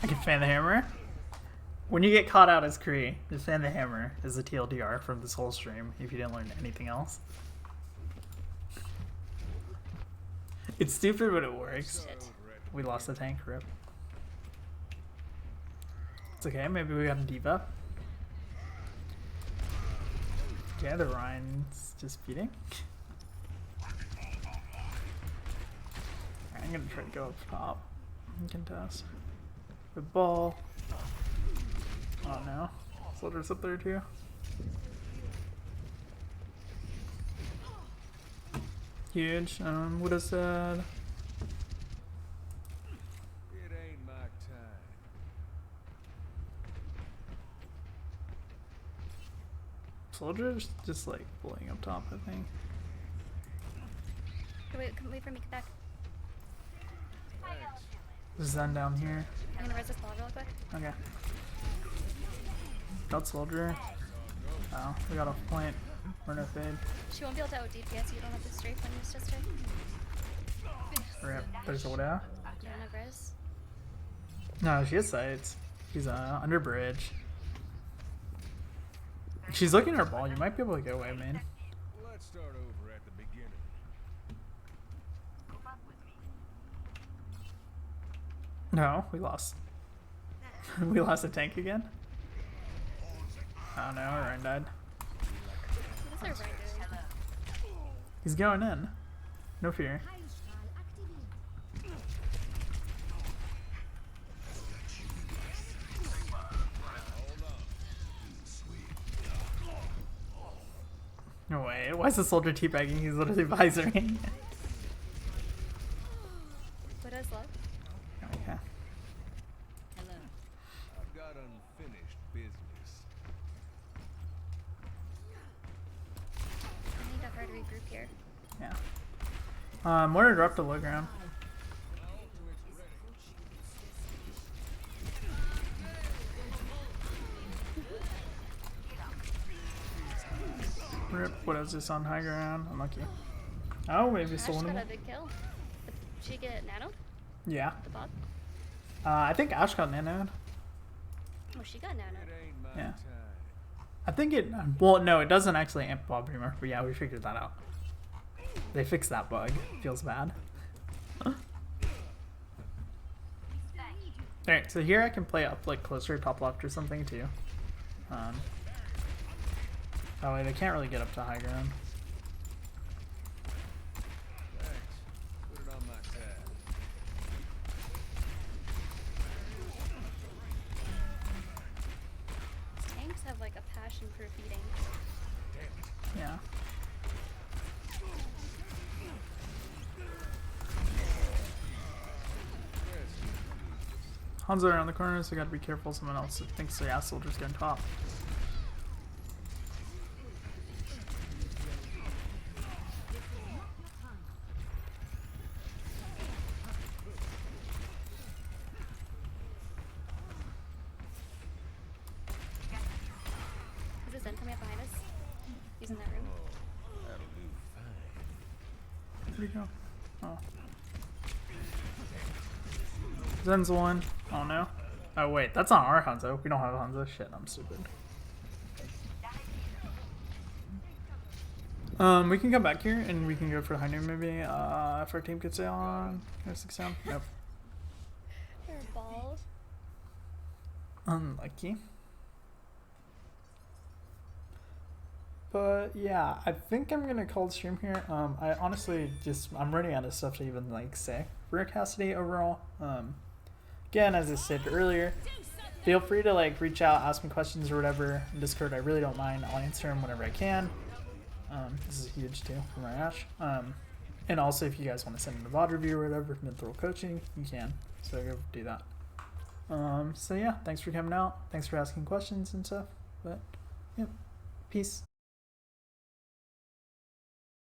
I can fan the hammer. When you get caught out as Kree, just fan the hammer is the TLDR from this whole stream if you didn't learn anything else. It's stupid, but it works. Shit. We lost the tank, rip. It's okay, maybe we got a Diva. Okay, the Ryan's just feeding. I'm gonna try to go up top and contest. Good ball. Oh no. Soldier's up there too. Huge. Would have said. It ain't my time. Soldier's just like blowing up top, I think. Wait for me, get back. Zen down here. I'm gonna res this ball real quick. Okay. Got Soldier. Oh, we got a point. We're no fade. She won't be able to out DPS. You don't have to strafe when you sister. Rip. There's Oda. You don't have res. No, she has sights. She's under bridge. She's looking at her ball. You might be able to get away, man. Let's start over at the beginning. No, we lost. We lost a tank again? Oh no, Ryan died. What is our right doing? He's going in. No fear. Heilstrahl aktiviert. No way. Why is the soldier teabagging? He's literally visoring. Put us low. Okay. I've got unfinished business. I need to hard regroup here. Yeah. More drop to low ground. Rip, what is this on high ground? Unlucky. Oh, maybe Ash still got one. a big kill. Did she get nano? Yeah. The bot? I think Ash got nanoed. Oh, she got nano. It ain't my Yeah. time. I think it. Well, no, it doesn't actually amp Bob anymore. But yeah, we figured that out. They fixed that bug. Feels bad. Alright, so here I can play up like closer, top left or something too. That way they can't really get up to high ground. Thanks. Put it on my tab. Tanks have like a passion for feeding. Yeah. Hanzo around the corner, so you gotta be careful. Someone else thinks the ass soldier's getting top. Is this Zen coming up behind us? He's in that room. That'll do fine. Where'd he go? Oh. Zen's one. Oh no. Oh wait, that's not our Hanzo. We don't have Hanzo. Shit, I'm stupid. We can come back here and we can go for high noon maybe. If our team could stay on. Can I 6 down? Nope. They're balls. Unlucky. But yeah, I think I'm gonna call the stream here. I honestly I'm running out of stuff to even like say for Cassidy overall. Again, as I said earlier, feel free to like reach out, ask me questions or whatever in Discord. I really don't mind. I'll answer them whenever I can. This is huge too for my Ash. And also if you guys want to send in a VOD review or whatever, mid-throw coaching, you can. So go do that. So yeah, thanks for coming out. Thanks for asking questions and stuff. But yeah, peace.